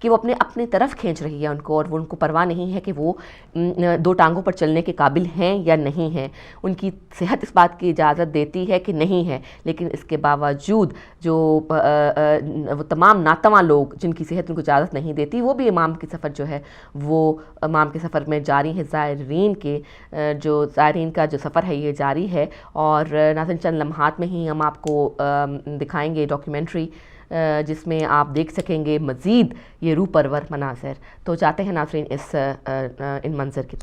کہ وہ اپنی طرف کھینچ رہی ہے ان کو، اور وہ ان کو پرواہ نہیں ہے کہ وہ دو ٹانگوں پر چلنے کے قابل ہیں یا نہیں ہیں. ان کی صحت اس بات کی اجازت دیتی ہے کہ نہیں ہے، لیکن اس کے باوجود جو وہ تمام ناتواں لوگ جن کی صحت ان کو اجازت نہیں دیتی، وہ بھی امام کی سفر جو ہے وہ امام کے سفر میں جاری ہے. زائرین کا جو سفر ہے یہ جاری ہے. اور ناظرین چند لمحات میں ہی ہم آپ کو دکھائیں گے ڈاکیومنٹری جس میں آپ دیکھ سکیں گے مزید یہ روح پرور مناظر. تو چاہتے ہیں ناظرین ان مناظر کی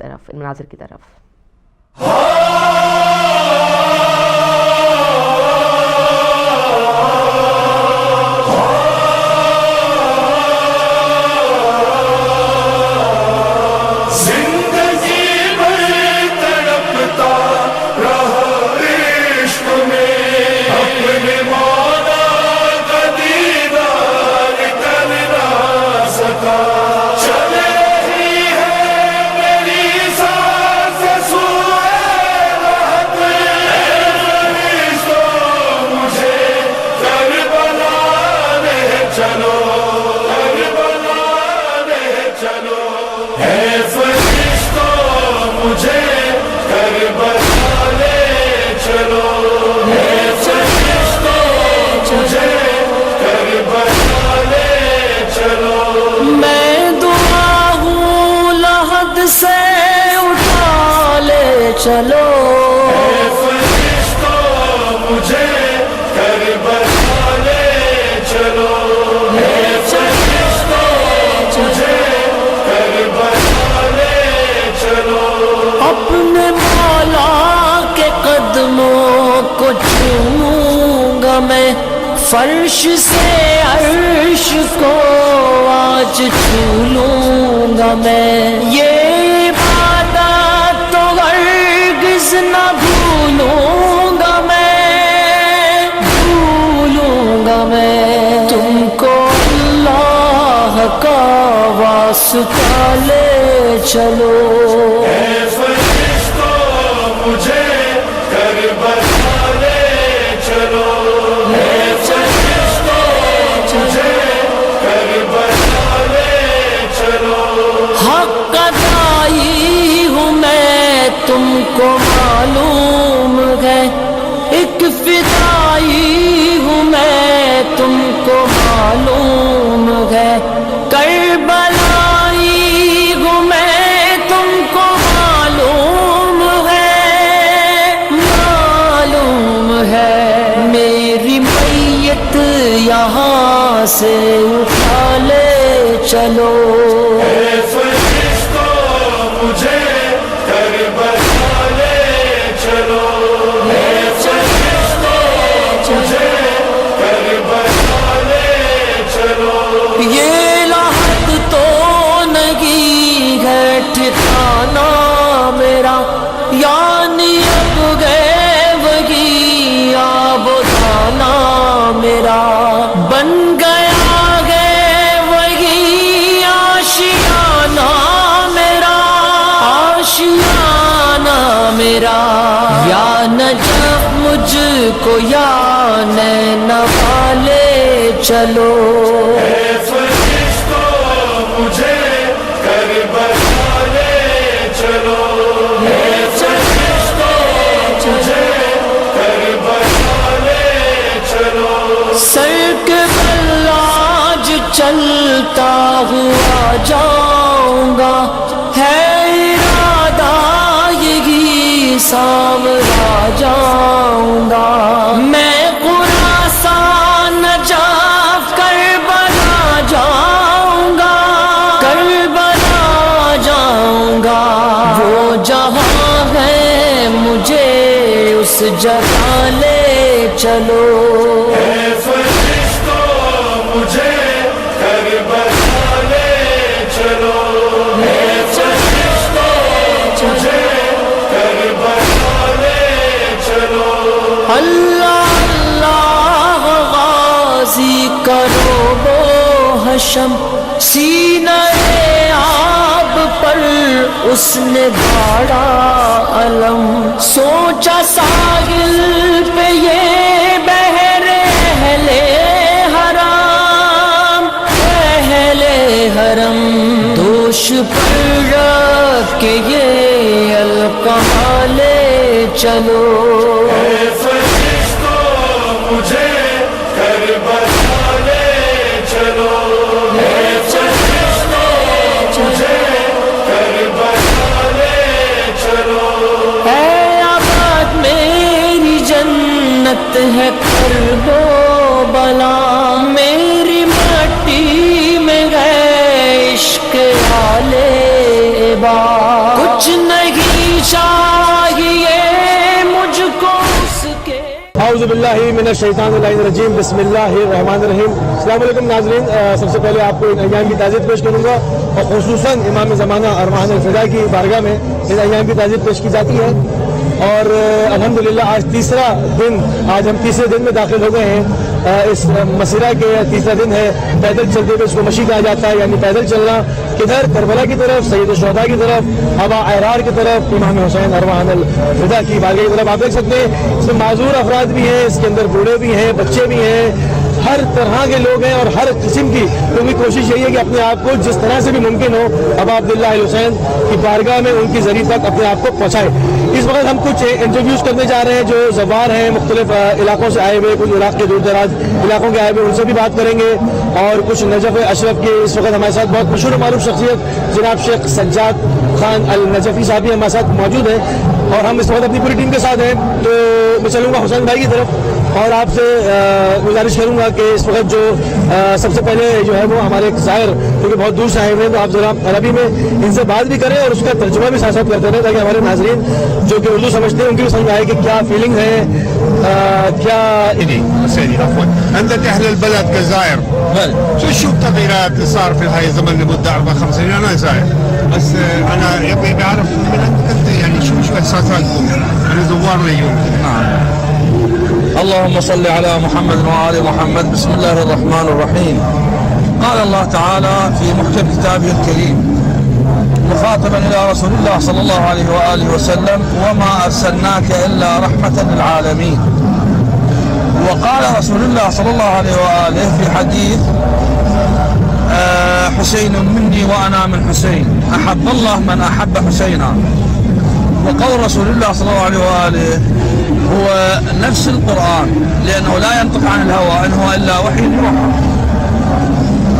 طرف. چلو فرشتوں مجھے کربلا لے چلو، فرشتوں مجھے کربلا لے چلو. اپنے مولا کے قدموں کو چوموں گا میں، فرش سے عرش کو آج چھو لوں گا میں. یہ نہ بھولوں گا میں تم کو، اللہ کا واسطہ لے چلو. اے فرشتوں مجھے کربلا لے چلو، اے فرشتوں مجھے کربلا لے چلو. حق ادائی ہوں میں تم کو معلوم ہے، ایک فدائی ہوں میں تم کو معلوم ہے، کربلائی ہوں میں تم کو معلوم ہے. میری میت یہاں سے اٹھا لے چلو. اے فرشتوں مجھے کربلا لے چلو، اے فرشتوں مجھے کربلا لے چلو. یہ لحد تو نہیں ہے ٹھکانا میرا، یعنی اب گئے وہی آب و دانا میرا، بن گیا ہے وہی آشیانہ میرا، آشیانہ میرا. یا نجف مجھ کو یا نینوا لے چلو. اے فرشتوں مجھے کربلا لے چلو، اے فرشتوں مجھے کربلا لے چلو. سر کے بل آج چلتا ہوا جاؤں گا، ہے ارادہ یہی سامرا جاؤں گا. میں خراسان نجف کربلا جاؤں گا، کربلا جاؤں گا. وہ جہاں ہے مجھے اس جگہ لے چلو. اے فرشتوں مجھے کربلا لے چلو، اے فرشتوں مجھے کربلا لے چلو. اللہ اللہ غازی کرو وہ حشم، سینہ آب پر اس نے گاڑا علم. سوچا ساحل پہ یہ بحر اہل حرام کرم دوش پر رکھ کے یہ القاع لے چلو. اے فرشتوں مجھے کربلا لے چلو. اے فرشتوں مجھے کربلا لے چلو. اے آباد میری جنت ہے کرب و بلا, میری مٹی میں گئے عشق آلے با. کچھ نہیں چاہیے مجھ کو اس کے. اعوذ باللہ من الشیطان الرجیم, بسم اللہ الرحمن الرحیم. السلام علیکم ناظرین, سب سے پہلے آپ کو ان ایام کی تعزیت پیش کروں گا, اور خصوصاً امام زمانہ ارواحان الفدا کی بارگاہ میں ان ایام کی تعزیت پیش کی جاتی ہے. اور الحمدللہ آج تیسرا دن, آج ہم تیسرے دن میں داخل ہو گئے ہیں. اس مسیرہ کے تیسرا دن ہے. پیدل چلتے ہوئے اس کو مشی کہا جاتا ہے, یعنی پیدل چلنا. کدھر؟ کربلا کی طرف, سید الشہداء کی طرف, ابا عیرار کی طرف, امام حسین ارواحان الفدا کی بارگاہ کی طرف. آپ دیکھ سکتے ہیں اس میں معذور افراد بھی ہیں, اس کے اندر بوڑھے بھی ہیں, بچے بھی ہیں, ہر طرح کے لوگ ہیں, اور ہر قسم کی. تو بھی کوشش یہی ہے کہ اپنے آپ کو جس طرح سے بھی ممکن ہو ابا عبداللہ حسین کی بارگاہ میں ان کی ذریعے تک اپنے آپ کو پہنچائے. اس وقت ہم کچھ انٹرویوز کرنے جا رہے ہیں جو زوار ہیں, مختلف علاقوں سے آئے ہوئے, کچھ علاق کے دور دراز علاقوں کے آئے ہوئے, ان سے بھی بات کریں گے. اور کچھ نجف اشرف کے اس وقت ہمارے ساتھ بہت مشہور و معروف شخصیت جناب شیخ سجاد خان النجفی صاحب بھی ہمارے ساتھ موجود ہیں, اور ہم اس وقت اپنی پوری ٹیم کے ساتھ ہیں. تو میں چلوں گا حسین بھائی کی طرف, اور آپ سے گزارش کروں گا کہ اس وقت جو سب سے پہلے جو ہے وہ ہمارے ایک ظاہر جو کہ بہت دور سے آئے ہوئے ہیں, تو آپ ذرا عربی میں ان سے بات بھی کریں اور اس کا ترجمہ بھی ساتھ ساتھ کرتے رہیں, تاکہ ہمارے ناظرین جو کہ اردو سمجھتے ہیں ان کی بھی سمجھ میں آئے کہ کیا فیلنگ ہے, کیا. سيدي عفوا, انت اهل البلد كزائر شو التغييرات اللي صار في هاي الزمن لمده 4-5 سنين؟ انا زائر بس انا يبغى بعرف من انت يعني شو احساساتكم انا زوار اليوم. اللهم صل على محمد وآل محمد. بسم الله الرحمن الرحيم. قال الله تعالى في محكم كتابه الكريم مخاطبا إلى رسول الله صلى الله عليه وآله وسلم: وما أرسلناك إلا رحمة للعالمين. وقال رسول الله صلى الله عليه وآله في حديث: حسين مني وأنا من حسين, أحب الله من أحب حسينا. وقول رسول الله صلى الله عليه وآله هو نفس القرآن, لأنه لا ينطق عن الهوى إن هو إلا وحي يوحى.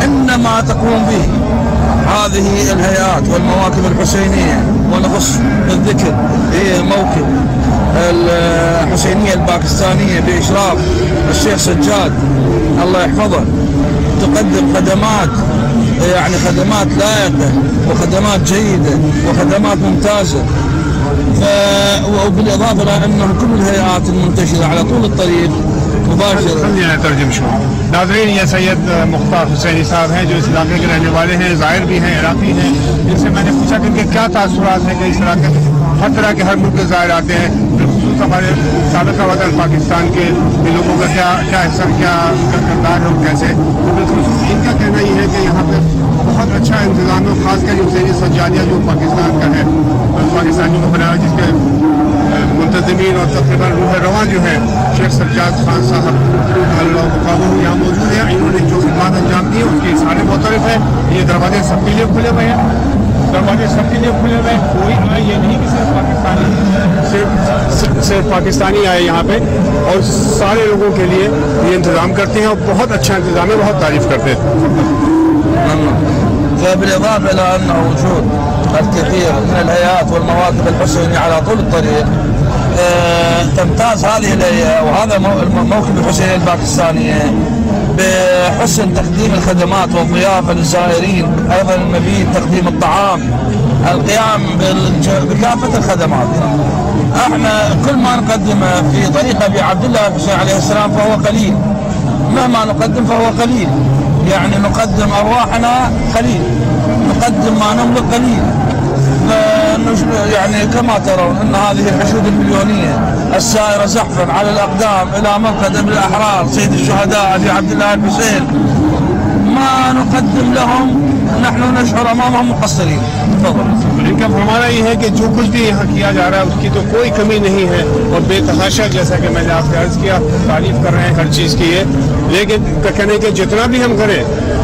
إنما تقوم به هذه الهيئات والمواكب الحسينية, ونخص بالذكر هي موكب الحسينية الباكستانية بإشراف الشيخ سجاد الله يحفظه, تقدم خدمات يعني خدمات لائقة وخدمات جيدة وخدمات ممتازة. وبالإضافة إلى أنه كل الهيئات المنتشرة على طول الطريق مباشرة. خلينا نترجم شوي. ناظرین, یہ سید مختار حسینی صاحب ہیں جو اس علاقے کے رہنے والے ہیں, زائر بھی ہیں, عراقی ہیں. جن سے میں نے پوچھا کہ ان کے کیا تاثرات ہیں کہ اس طرح کے ہر طرح کے ہر ملک کے زائر آتے ہیں, بالخصوص ہمارے سابقہ وطن پاکستان کے لوگوں کا کیا حصہ, کیا کردار ہے اور کیسے. بالخصوص ان کا کہنا یہ ہے کہ یہاں پہ بہت اچھا انتظام ہے, خاص کر حسینی سجادیہ جو پاکستان کا ہے, پاکستانیوں کو بنایا, جس کے منتظمین اور تقریباً روح رواں جو ہے شیخ سجاد خان صاحب یہاں موجود ہیں. انہوں نے جو خدمات انجام دی اس کے سارے معترف ہیں. یہ دروازے سب کے لیے کھلے ہوئے ہیں, دروازے سب کے لیے کھلے ہوئے ہیں. کوئی آئے یہ نہیں کہ صرف پاکستانی آئے یہاں پہ, اور سارے لوگوں کے لیے یہ انتظام کرتے ہیں, اور بہت اچھا انتظام ہے, بہت تعریف کرتے ہیں. فبالإضافة إلى أن وجود الكثير من الهيئات والمواكب الحسينية على طول الطريق, تمتاز هذه الهيئة وهذا موكب الحسينية الباكستانية بحسن تقديم الخدمات والضيافة للزائرين, أيضا المبيت, تقديم الطعام, القيام بكافة الخدمات. احنا كل ما نقدمه في طريق أبي عبد الله الحسين عليه السلام فهو قليل, مهما نقدم فهو قليل, يعني نقدم أرواحنا قليل, نقدم ما نملك قليل. يعني كما ترون أن هذه الحشود المليونية السائرة زحفا على الأقدام إلى مرقد ابن الأحرار سيد الشهداء أبي عبد الله الحسين, ما نقدم لهم نحن نشعر أمامهم مقصرين. تفضل. ان کا فرمانا یہ ہے کہ جو کچھ بھی یہاں کیا جا رہا ہے اس کی تو کوئی کمی نہیں ہے اور بے تحاشا، جیسا کہ میں نے آپ سے عرض کیا، تعریف کر رہے ہیں ہر چیز کی ہے. لیکن کہنے کہ جتنا بھی ہم کریں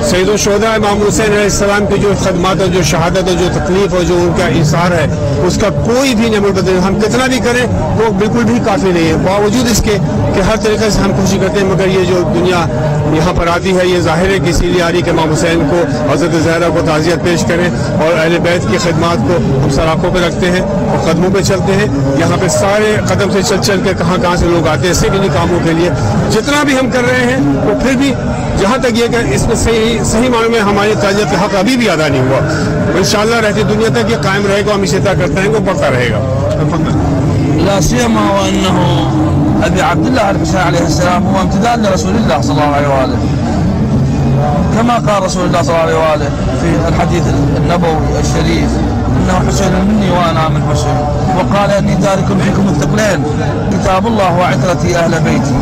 سید الشہداء امام حسین علیہ السلام کی جو خدمات اور جو شہادت اور جو تکلیف اور جو ان کا ایثار ہے اس کا کوئی بھی نعمت بدل ہم کتنا بھی کریں وہ بالکل بھی کافی نہیں ہے. باوجود اس کے کہ ہر طریقے سے ہم کوشش کرتے ہیں، مگر یہ جو دنیا یہاں پر آتی ہے یہ ظاہر ہے کہ اسی لیے آ رہی کہ امام حسین کو، حضرت زہرا کو تعزیت پیش کریں اور اہل بیت کی خدمات کو ہم سراخوں پہ رکھتے ہیں اور قدموں پہ چلتے ہیں. یہاں پہ سارے قدم سے چل چل کے کہاں سے لوگ آتے ہیں صرف انہیں کاموں کے لیے. جتنا بھی ہم کر رہے ہیں وہ پھر بھی جہاں تک یہ کہ اس میں صحیح معنوں میں ہماری تعزیت کا حق ابھی بھی ادا نہیں ہوا. انشاءاللہ رہتی دنیا تک یہ قائم رہے گا، ہم اسی طرح کرتے ہیں وہ بڑھتا رہے گا. لا سيما وأنه أبي عبد الله الحسين عليه السلام هو امتداد لرسول الله صلى الله عليه وآله، كما قال رسول الله صلى الله عليه وآله في الحديث النبوي الشريف إنه حسين مني وأنا من حسين، وقال إني تارك فيكم الثقلين كتاب الله وعترتي أهل بيتي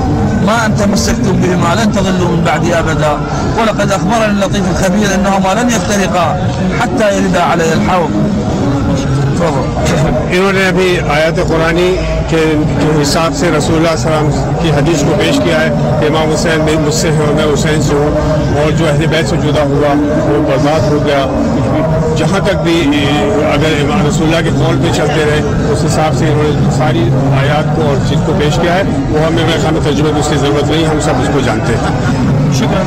ما أن تمسكتم بهما لن تضلوا من بعدي أبدا، ولقد أخبرني اللطيف الخبير إنهما لن يفترقا حتى يردا علي الحوض. انہوں نے ابھی آیات قرآنی کے حساب سے رسول اللہ صلی اللہ علیہ وسلم کی حدیث کو پیش کیا ہے کہ امام حسین مجھ سے ہے اور میں حسین سے ہوں، اور جو اہل بیت سے جدا ہوا وہ برباد ہو گیا. جہاں تک بھی اگر امام رسول اللہ کے قول پہ چلتے رہے اس حساب سے انہوں نے ساری آیات کو اور چیز کو پیش کیا ہے. وہ ہمیں میرے خیال میں ترجمے کی اس کی ضرورت نہیں، ہم سب اس کو جانتے ہیں. شکرا.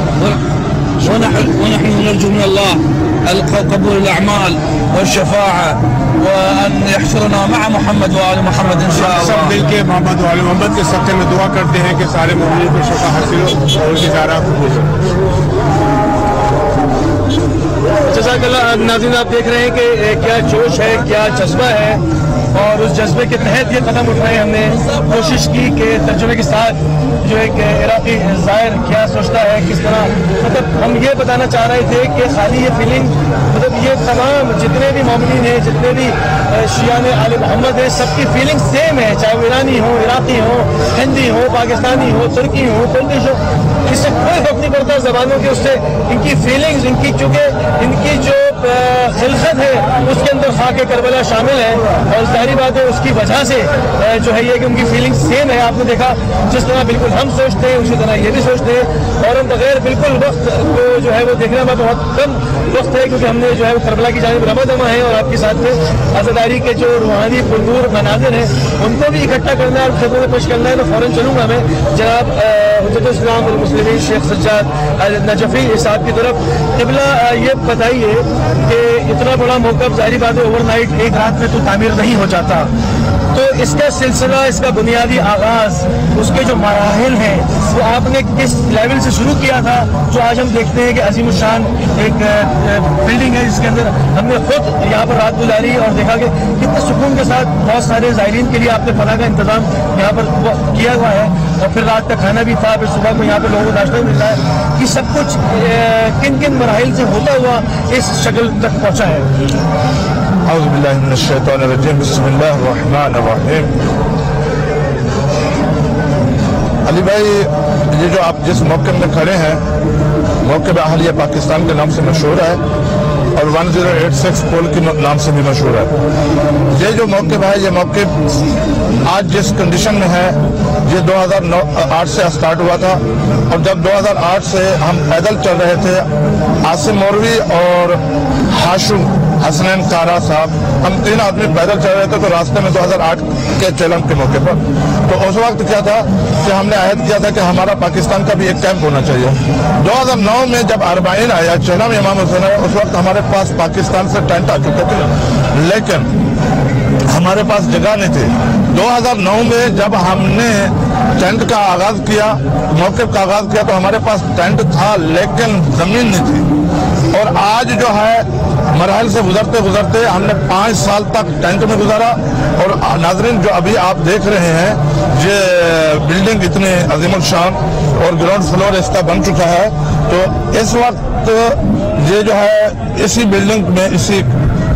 ونحن نرجو من الله قبول الأعمال والشفاعة وأن يحشرنا مع محمد وآل محمد إن شاء سب الله. مل کے محمد و آل محمد کے صدقے میں دعا کرتے ہیں کہ سارے مومنین کو شفا حاصل ہو اور ان کی زیارت قبول ہو. جزاک اللہ. ناظرین آپ دیکھ رہے ہیں کہ کیا جوش ہے، کیا جذبہ ہے، اور اس جذبے کے تحت یہ قدم اٹھائے. ہم نے کوشش کی کہ ترجمے کے ساتھ جو ایک عراقی زائر کیا سوچتا ہے، کس طرح، مطلب ہم یہ بتانا چاہ رہے تھے کہ خالی یہ فیلنگ، مطلب یہ تمام جتنے بھی مومنین ہیں، جتنے بھی شیعان آل محمد ہیں، سب کی فیلنگ سیم ہے، چاہے وہ ایرانی ہو، عراقی ہو، ہندی ہو، پاکستانی ہو، ترکی ہو، کردش ہو، اس سے کوئی فرق نہیں پڑتا زبانوں کے. اس سے ان کی فیلنگز، ان کی چونکہ ان کی جو خلقت ہے اس کے اندر خاک کربلا شامل ہے، اور ظاہری بات ہے اس کی وجہ سے جو ہے یہ کہ ان کی فیلنگ سیم ہے. آپ نے دیکھا جس طرح بالکل ہم سوچتے ہیں اسی طرح یہ بھی سوچتے ہیں، اور ہم بغیر بالکل وقت کو جو ہے وہ دیکھنے میں بہت کم وقت ہے کیونکہ ہم نے جو ہے وہ کربلا کی جانب رواں دما ہے، اور آپ کے ساتھ میں عزاداری کے جو روحانی پرنور مناظر ہیں ان کو بھی اکٹھا کرنا ہے اور خدمت میں پیش کرنا ہے. تو فوراً چلوں گا میں جناب حجت الاسلام والمسلمین شیخ سجاد نجفی صاحب کی طرف. قبلہ یہ بتائیے کہ اتنا بڑا موقف ظاہری بات ہے اوور نائٹ ایک رات میں تو تعمیر نہیں ہو جاتا، تو اس کا سلسلہ، اس کا بنیادی آغاز، اس کے جو مراحل ہیں وہ آپ نے کس لیول سے شروع کیا تھا جو آج ہم دیکھتے ہیں کہ عظیم الشان ایک بلڈنگ ہے جس کے اندر ہم نے خود یہاں پر رات گزاری اور دیکھا کہ کتنے سکون کے ساتھ بہت سارے زائرین کے لیے آپ نے فلاح کا انتظام یہاں پر کیا ہوا ہے، اور پھر رات کا کھانا بھی تھا، پھر صبح کو یہاں پر لوگوں کو ناشتہ بھی مل رہا ہے. یہ سب کچھ کن کن مراحل سے ہوتا ہوا اس شکل تک پہنچا ہے؟ اعوذ باللہ من الشیطان الرجیم، بسم اللہ الرحمن الرحیم. علی بھائی، یہ جو آپ جس موقع میں کھڑے ہیں موقع اہلیہ پاکستان کے نام سے مشہور ہے اور 1086 پول کے نام سے بھی مشہور ہے. یہ جو موقع ہے، یہ موقع آج جس کنڈیشن میں ہے یہ 2008 سے اسٹارٹ ہوا تھا، اور جب 2008 سے ہم پیدل چل رہے تھے، عاصم موروی اور ہاشم حسنین کارا صاحب، ہم 3 آدمی پیدل چل رہے تھے تو راستے میں 2008 کے چیلنج کے موقع پر، تو اس وقت کیا تھا کہ ہم نے عہد کیا تھا کہ ہمارا پاکستان کا بھی ایک کیمپ ہونا چاہیے. 2009 میں جب اربعین آیا، چہلم امام حسین آیا، اس وقت ہمارے پاس پاکستان سے ٹینٹ آ چکے تھے لیکن ہمارے پاس جگہ نہیں تھی. 2009 میں جب ہم نے ٹینٹ کا آغاز کیا، موقف کا آغاز کیا، تو ہمارے پاس ٹینٹ تھا لیکن زمین نہیں تھی. اور آج جو ہے مراحل سے گزرتے گزرتے ہم نے 5 سال تک ٹینٹ میں گزارا. اور ناظرین جو ابھی آپ دیکھ رہے ہیں یہ بلڈنگ اتنی عظیم الشان اور گراؤنڈ فلور اس کا بن چکا ہے، تو اس وقت یہ جو ہے اسی بلڈنگ میں، اسی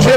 6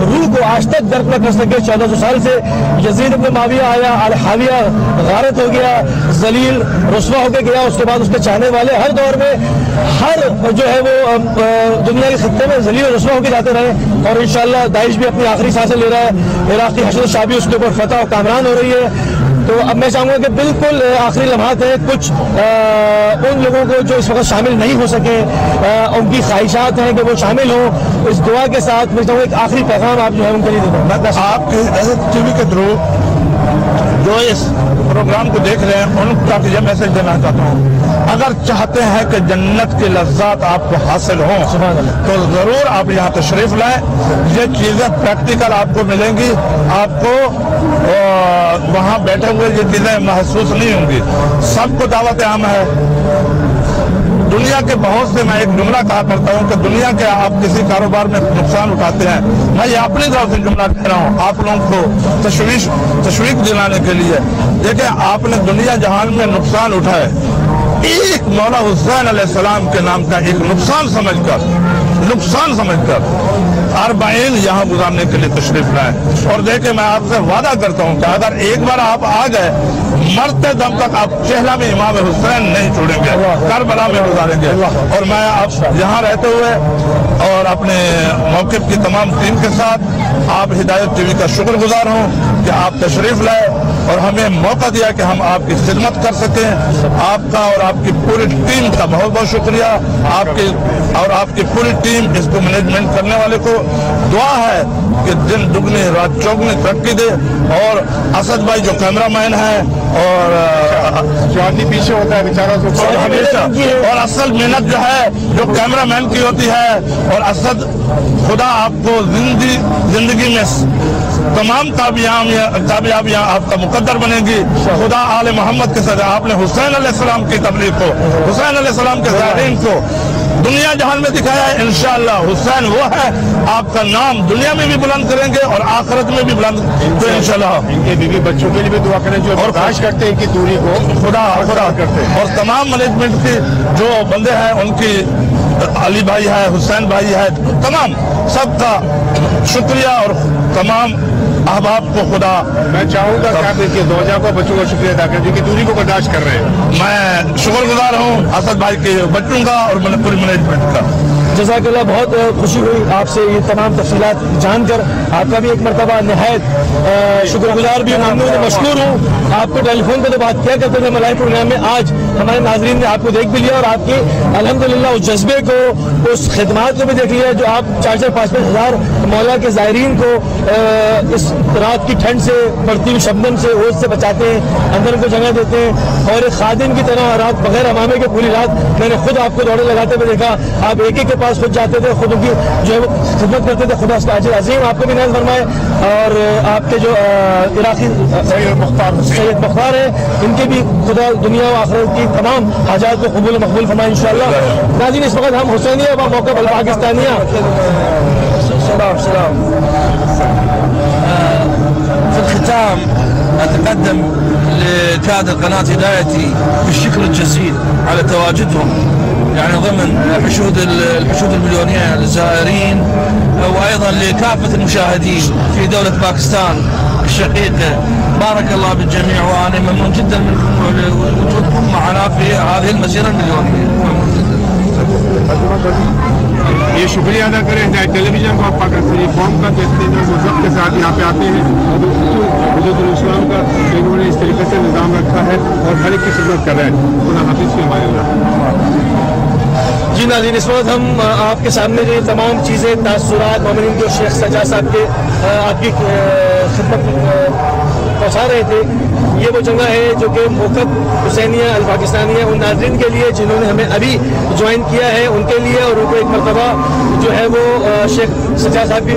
روح کو آج تک درک نہ کر سکے. 1400 سال سے یزید ابن معاویہ آیا, الحاویہ غارت ہو گیا, ذلیل رسوا ہو کے گیا. اس کے بعد اس کے چاہنے والے ہر دور میں ہر جو ہے وہ دنیا کے خطے میں ذلیل رسوا ہو کے جاتے رہے, اور انشاءاللہ داعش بھی اپنی آخری سانسیں لے رہا ہے. عراقی حشد شعبی اس کے اوپر فتح و کامران ہو رہی ہے. تو اب میں چاہوں گا کہ بالکل آخری لمحات ہیں, کچھ ان لوگوں کو جو اس وقت شامل نہیں ہو سکے, ان کی خواہشات ہیں کہ وہ شامل ہوں. اس دعا کے ساتھ میں چاہوں گا ایک آخری پیغام آپ جو ہے ان کے لیے دیں. آپ کے ٹی وی کے تھرو جو اس پروگرام کو دیکھ رہے ہیں ان کا یہ میسج دینا چاہتا ہوں, اگر چاہتے ہیں کہ جنت کی لذات آپ کو حاصل ہوں تو ضرور آپ یہاں تشریف لائیں. یہ چیزیں پریکٹیکل آپ کو ملیں گی, آپ کو وہاں بیٹھے ہوئے یہ چیزیں محسوس نہیں ہوں گی. سب کو دعوت عام ہے. دنیا کے بہت سے, میں ایک جملہ کہا کرتا ہوں کہ دنیا کے آپ کسی کاروبار میں نقصان اٹھاتے ہیں, میں یہ اپنی طرف سے جملہ کہہ رہا ہوں آپ لوگوں کو تشویق دلانے کے لیے. دیکھیں آپ نے دنیا جہان میں نقصان اٹھائے, ایک مولا حسین علیہ السلام کے نام کا ایک نقصان سمجھ کر 40 یہاں گزارنے کے لیے تشریف لائیں. اور دیکھیں میں آپ سے وعدہ کرتا ہوں کہ اگر ایک بار آپ آ گئے, مرتے دم تک آپ چہلہ میں امام حسین نہیں چھوڑیں گے, کربلا میں گزاریں گے. اور میں آپ یہاں رہتے ہوئے اور اپنے موقف کی تمام ٹیم کے ساتھ آپ ہدایت ٹی وی کا شکر گزار ہوں کہ آپ تشریف لائے اور ہمیں موقع دیا کہ ہم آپ کی خدمت کر سکیں. آپ کا اور آپ کی پوری ٹیم کا بہت بہت شکریہ. آپ کی پوری ٹیم, اس کو مینجمنٹ کرنے والے کو دعا ہے کہ دن دگنی رات چوگنی ترقی دے. اور اسد بھائی جو کیمرہ مین ہے اور جو آدمی پیچھے ہوتا ہے بیچارہ ہمیشہ, اور اصل محنت جو ہے جو کیمرہ مین کی ہوتی ہے. اور اسد خدا آپ کو زندگی میں تمام کامیابیاں آپ کا مقدر بنے گی. خدا آل محمد کے ساتھ آپ نے حسین علیہ السلام کی تبلیغ کو, حسین علیہ السلام کے زائرین کو دنیا جہان میں دکھایا ہے. انشاءاللہ حسین وہ ہے, آپ کا نام دنیا میں بھی بلند کریں گے اور آخرت میں بھی بلند. تو انشاءاللہ ان کے بیوی بچوں کے لیے بھی دعا کریں جو برداشت کرتے ہیں ان کی دوری کو خدا کرتے ہیں. اور تمام مینجمنٹ کے جو بندے ہیں ان کی, علی بھائی ہے, حسین بھائی ہے, تمام سب کا شکریہ. اور تمام احباب کو خدا, میں چاہوں گا کہ آپ ان کے زوجہ کو بچوں کا شکریہ ادا کریں جو کہ دوری کو برداشت کر رہے ہیں. میں شکر گزار ہوں اسد بھائی کے بچوں کا اور پوری مینجمنٹ کا. جزاک اللہ. بہت خوشی ہوئی آپ سے یہ تمام تفصیلات جان کر. آپ کا بھی ایک مرتبہ نہایت شکر گزار بھی ہوں, مشکور ہوں. آپ کو ٹیلی فون پہ تو بات کیا کرتے تھے ملائی پروگرام میں, آج ہمارے ناظرین نے آپ کو دیکھ بھی لیا اور آپ کی الحمدللہ اس جذبے کو, اس خدمات کو بھی دیکھ لیا جو آپ 4-5 ہزار مولا کے زائرین کو اس رات کی ٹھنڈ سے, پڑتی ہوئی شبنم سے, اوس سے بچاتے ہیں, اندر کو جگہ دیتے ہیں. اور ایک خادم کی طرح رات بغیر امامے کے پوری رات میں نے خود آپ کو دوڑے لگاتے ہوئے دیکھا. آپ ایک کے پاس خود جاتے تھے, خود ان کی جو ہے وہ خدمت کرتے تھے. خدا اس کا اجر عظیم آپ کو بھی نائل فرمائے. اور آپ کے جو عراقی سید مختار ہیں, ان کے بھی خدا دنیا و آخرت کی تمام حاجات کو قبول و مقبول فرمائے انشاءاللہ. ناظرین اس وقت ہم حسینیہ و موقع پاکستانیہ في الختام أتقدم لكادر قناة هدايتي بالشكر الجزيل على تواجدهم يعني ضمن الحشود المليونية للزائرين, وأيضا لكافة المشاهدين في دولة باكستان الشقيقة. بارك الله بالجميع وأنا ممنون جدا منكم وجودكم معنا في هذه المسيرة المليونية. یہ شکریہ ادا کریں ہدایت ٹیلی ویژن کو, آپ پاکستانی قوم کا دیکھتے ہیں وہ ضبط کے ساتھ یہاں پہ آتے ہیں حضرت الاسلام کا انہوں نے اس طریقے سے نظام رکھا ہے اور ہر ایک کی خدمت کر رہے ہیں. خدا حافظ کے ہمارے اللہ. جی ناظرین, اس وقت ہم آپ کے سامنے جو تمام چیزیں تاثرات مومنین جو شیخ سجاد صاحب کے آپ کی خدمت پہنچا رہے تھے, یہ وہ جگہ ہے جو کہ موقف حسینیہ الپاکستانیہ ان ناظرین کے لیے جنہوں نے ہمیں ابھی جوائن کیا ہے ان کے لیے, اور ان کو ایک مرتبہ جو ہے وہ شیخ سجاد صاحب کی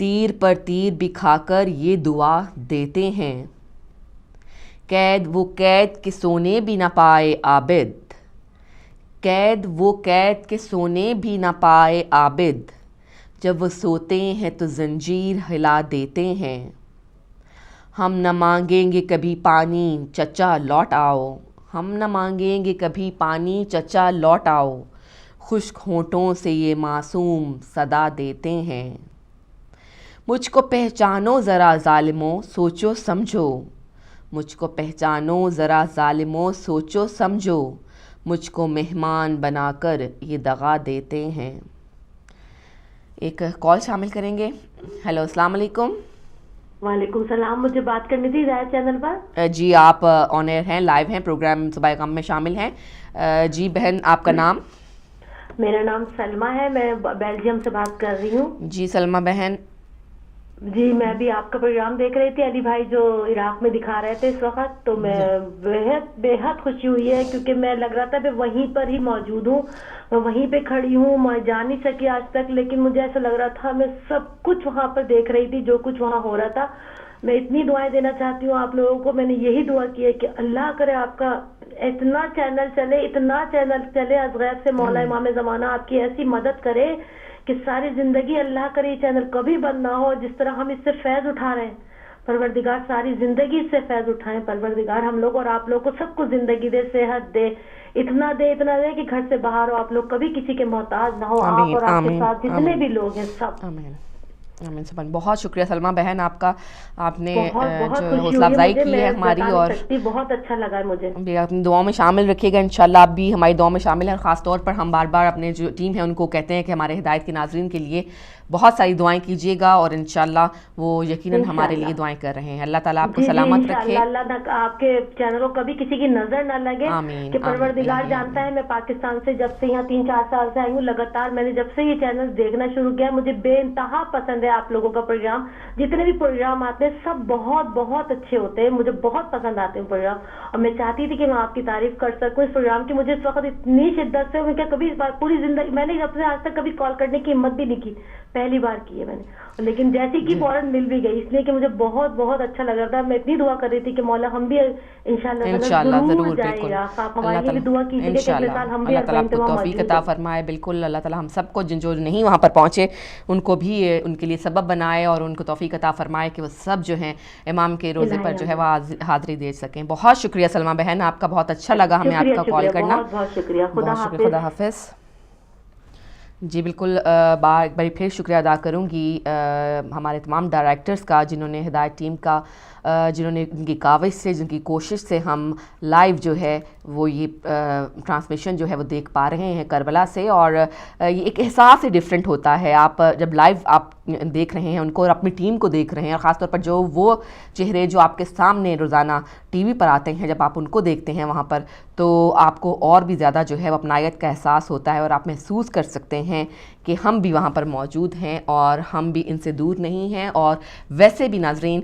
تیر پر تیر بھی کھا کر یہ دعا دیتے ہیں، قید وہ قید کہ سونے بھی نہ پائے عابد، قید وہ قید کہ سونے بھی نہ پائے عابد، جب وہ سوتے ہیں تو زنجیر ہلا دیتے ہیں۔ ہم نہ مانگیں گے کبھی پانی چچا لوٹ آؤ، ہم نہ مانگیں گے کبھی پانی چچا لوٹ آؤ، خشک ہونٹوں سے یہ معصوم صدا دیتے ہیں۔ مجھ کو پہچانو ذرا ظالموں سوچو سمجھو، مجھ کو پہچانو ذرا ظالموں سوچو سمجھو، مجھ کو مہمان بنا کر یہ دغا دیتے ہیں۔ ایک کال شامل کریں گے۔ ہیلو السلام علیکم۔ وعلیکم السلام، مجھے بات کرنی تھی ہدایت چینل پر۔ جی آپ آن ایئر ہیں، لائیو ہیں، پروگرام صبح غم میں شامل ہیں۔ جی بہن آپ کا نام؟ میرا نام سلمہ ہے، میں بیلجیم سے بات کر رہی ہوں۔ جی سلمہ بہن۔ جی میں بھی آپ کا پروگرام دیکھ رہی تھی، علی بھائی جو عراق میں دکھا رہے تھے اس وقت، تو میں بے حد خوشی ہوئی ہے، کیونکہ میں لگ رہا تھا میں وہیں پر ہی موجود ہوں، میں وہیں پہ کھڑی ہوں، میں جا نہیں سکی آج تک، لیکن مجھے ایسا لگ رہا تھا میں سب کچھ وہاں پر دیکھ رہی تھی جو کچھ وہاں ہو رہا تھا۔ میں اتنی دعائیں دینا چاہتی ہوں آپ لوگوں کو، میں نے یہی دعا کی ہے کہ اللہ کرے آپ کا اتنا چینل چلے از غیب سے، مولا امام زمانہ آپ کی ایسی مدد کرے کہ ساری زندگی اللہ کرے یہ چینل کبھی بند نہ ہو، جس طرح ہم اس سے فیض اٹھا رہے ہیں پروردگار ساری زندگی اس سے فیض اٹھائیں، پروردگار ہم لوگ اور آپ لوگ کو سب کو زندگی دے، صحت دے، اتنا دے کہ گھر سے باہر ہو آپ لوگ کبھی کسی کے محتاج نہ ہو، آپ اور آپ کے ساتھ جتنے بھی لوگ ہیں سب۔ آمین آمین سبحان۔ بہت شکریہ سلمہ بہن آپ کا، آپ نے جو حوصلہ افزائی کی ہے ہماری، اور بہت اچھا لگا مجھے۔ اپنی دعاؤں میں شامل رکھیے گا انشاءاللہ، آپ بھی ہماری دعاؤں میں شامل ہیں، اور خاص طور پر ہم بار بار اپنے جو ٹیم ہے ان کو کہتے ہیں کہ ہمارے ہدایت کے ناظرین کے لیے بہت ساری دعائیں کیجیے گا، اور انشاءاللہ وہ یقیناً ہمارے لیے دعائیں کر رہے ہیں۔ اللہ تعالیٰ آپ کو سلامت رکھے، اللہ آپ کے چینل کو کبھی کسی کی نظر نہ لگے، کہ پروردگار جانتا ہے میں پاکستان سے جب سے یہاں 3-4 سال سے آئی ہوں، لگاتار میں نے جب سے یہ چینل دیکھنا شروع کیا، مجھے بے انتہا پسند ہے آپ لوگوں کا پروگرام، جتنے بھی پروگرام آتے ہیں سب بہت بہت اچھے ہوتے ہیں، مجھے بہت پسند آتے ہیں پروگرام، اور میں چاہتی تھی کہ میں آپ کی تعریف کر سکوں اس پروگرام کی، مجھے اس وقت اتنی شدت سے، میں کیا کبھی پوری زندگی میں نے جب سے آج تک کبھی کال کرنے کی ہمت بھی نہیں کی، پہلی بار کی ہے میں نے، لیکن جیسی کی فوراً مل بھی گئی، اس لیے کہ مجھے بہت بہت اچھا لگ رہا تھا۔ میں اتنی دعا کر رہی تھی کہ مولا ہم بھی انشاءاللہ ضرور جائیں گا، آپ ہمارے لیے بھی دعا کیجیے کہ اگلے سال ہم بھی اللہ تعالیٰ آپ کو توفیق عطا فرمائے۔ بالکل اللہ تعالیٰ ہم سب کو جو نہیں وہاں پر پہنچے ان کو بھی ان کے لیے سبب بنائے، اور ان کو توفیق عطا فرمائے کہ وہ سب جو ہیں امام کے روزے پر جو ہے وہ حاضری دے سکیں۔ بہت شکریہ سلمہ بہن آپ کا، بہت اچھا لگا ہمیں آپ کا کال کرنا، بہت شکریہ، خدا حافظ۔ جی بالکل، ایک بار پھر شکریہ ادا کروں گی ہمارے تمام ڈائریکٹرز کا، جنہوں نے ہدایت ٹیم کا، جنہوں نے ان کی کاوش سے، جن کی کوشش سے ہم لائیو جو ہے وہ یہ ٹرانسمیشن جو ہے وہ دیکھ پا رہے ہیں کربلا سے، اور یہ ایک احساس ہی ڈیفرنٹ ہوتا ہے، آپ جب لائیو آپ دیکھ رہے ہیں ان کو اور اپنی ٹیم کو دیکھ رہے ہیں، اور خاص طور پر جو وہ چہرے جو آپ کے سامنے روزانہ ٹی وی پر آتے ہیں، جب آپ ان کو دیکھتے ہیں وہاں پر، تو آپ کو اور بھی زیادہ جو ہے وہ اپنائیت کا احساس ہوتا ہے، اور آپ محسوس کر سکتے ہیں کہ ہم بھی وہاں پر موجود ہیں اور ہم بھی ان سے دور نہیں ہیں۔ اور ویسے بھی ناظرین،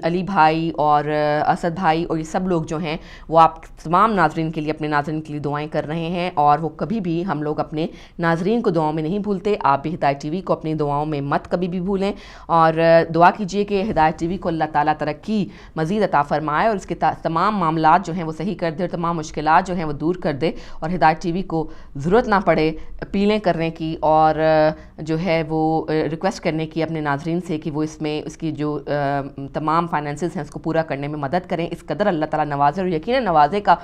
علی بھائی اور اسد بھائی اور یہ سب لوگ جو ہیں وہ آپ تمام ناظرین کے لیے، اپنے ناظرین کے لیے دعائیں کر رہے ہیں، اور وہ کبھی بھی ہم لوگ اپنے ناظرین کو دعاؤں میں نہیں بھولتے۔ آپ بھی ہدایت ٹی وی کو اپنی دعاؤں میں مت کبھی بھی بھولیں، اور دعا کیجئے کہ ہدایت ٹی وی کو اللہ تعالیٰ ترقی مزید عطا فرمائے، اور اس کے تمام معاملات جو ہیں وہ صحیح کر دے، اور تمام مشکلات جو ہیں وہ دور کر دے، اور ہدایت ٹی وی کو ضرورت نہ پڑے اپیلیں کرنے کی اور جو ہے وہ ریکویسٹ کرنے کی اپنے ناظرین سے کہ وہ اس میں اس کی جو تمام فائنینسز ہیں اس کو پورا کرنے میں مدد کریں۔ اس قدر اللہ تعالیٰ نوازے، اور یقیناً نوازے کا،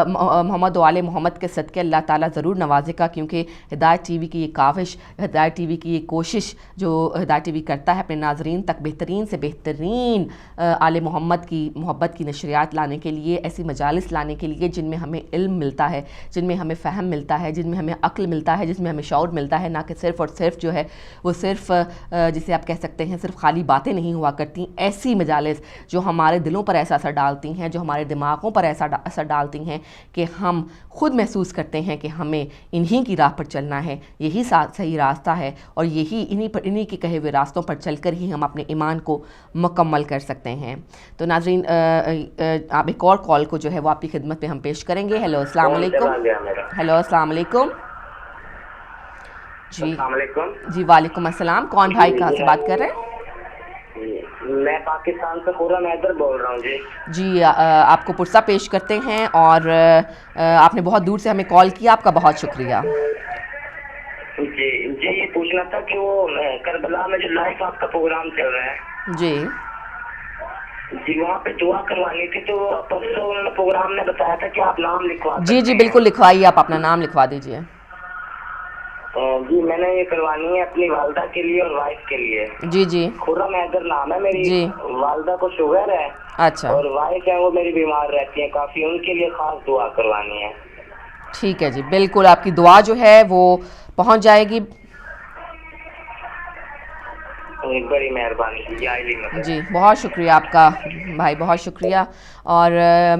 محمد و آل محمد کے صدقے اللہ تعالیٰ ضرور نوازے گا، کیونکہ ہدایت ٹی وی کی یہ کاوش، ہدایت ٹی وی کی یہ کوشش جو ہدایت ٹی وی کرتا ہے اپنے ناظرین تک بہترین سے بہترین آل محمد کی محبت کی نشریات لانے کے لیے، ایسی مجالس لانے کے لیے جن میں ہمیں علم ملتا ہے، جن میں ہمیں فہم ملتا ہے، جن میں ہمیں عقل ملتا ہے، جس میں ہمیں شعور ملتا ہے، نہ کہ صرف اور صرف جو ہے وہ صرف جسے آپ کہہ سکتے ہیں صرف خالی باتیں نہیں ہوا کرتی، ایسی مجالس جو ہمارے دلوں پر ایسا اثر ڈالتی ہیں، جو ہمارے دماغوں پر ایسا اثر ڈالتی ہیں کہ ہم خود محسوس کرتے ہیں کہ ہمیں انہی کی راہ پر چلنا ہے، یہی صحیح راستہ ہے، اور یہی انہی کے کہے ہوئے راستوں پر چل کر ہی ہم اپنے ایمان کو مکمل کر سکتے ہیں۔ تو ناظرین، آپ ایک اور کال کو جو ہے وہ آپ کی خدمت میں ہم پیش کریں گے۔ ہیلو السلام علیکم۔ ہیلو السلام علیکم۔ جی السلام علیکم. جی وعلیکم السلام. کون بھائی کہاں سے بات کر رہے ہیں؟ میں پاکستان سے خرم حیدر بول رہا ہوں. جی آپ کو پرسہ پیش کرتے ہیں اور آپ نے بہت دور سے ہمیں کال کیا, آپ کا بہت شکریہ. جی یہ پوچھنا تھا کہ وہ کربلا میں جو لائیو آپ کا پروگرام چل رہا ہے جی وہاں پہ دعا کروانی تھی, تو پرسوں پروگرام نے بتایا تھا کہ آپ نام لکھوا جی بالکل لکھوائیے, آپ اپنا نام لکھوا دیجیے. جی میں نے یہ کروانی ہے اپنی والدہ کے لیے اور وائف کے لیے. جی خرم حیدر نام ہے میری. جی والدہ کو شوگر ہے. اچھا. اور وائف ہے وہ میری بیمار رہتی ہیں کافی, ان کے لیے خاص دعا کروانی ہے. ٹھیک ہے جی بالکل, آپ کی دعا جو ہے وہ پہنچ جائے گی. بڑی مہربانی جی بہت شکریہ آپ کا بھائی, بہت شکریہ. اور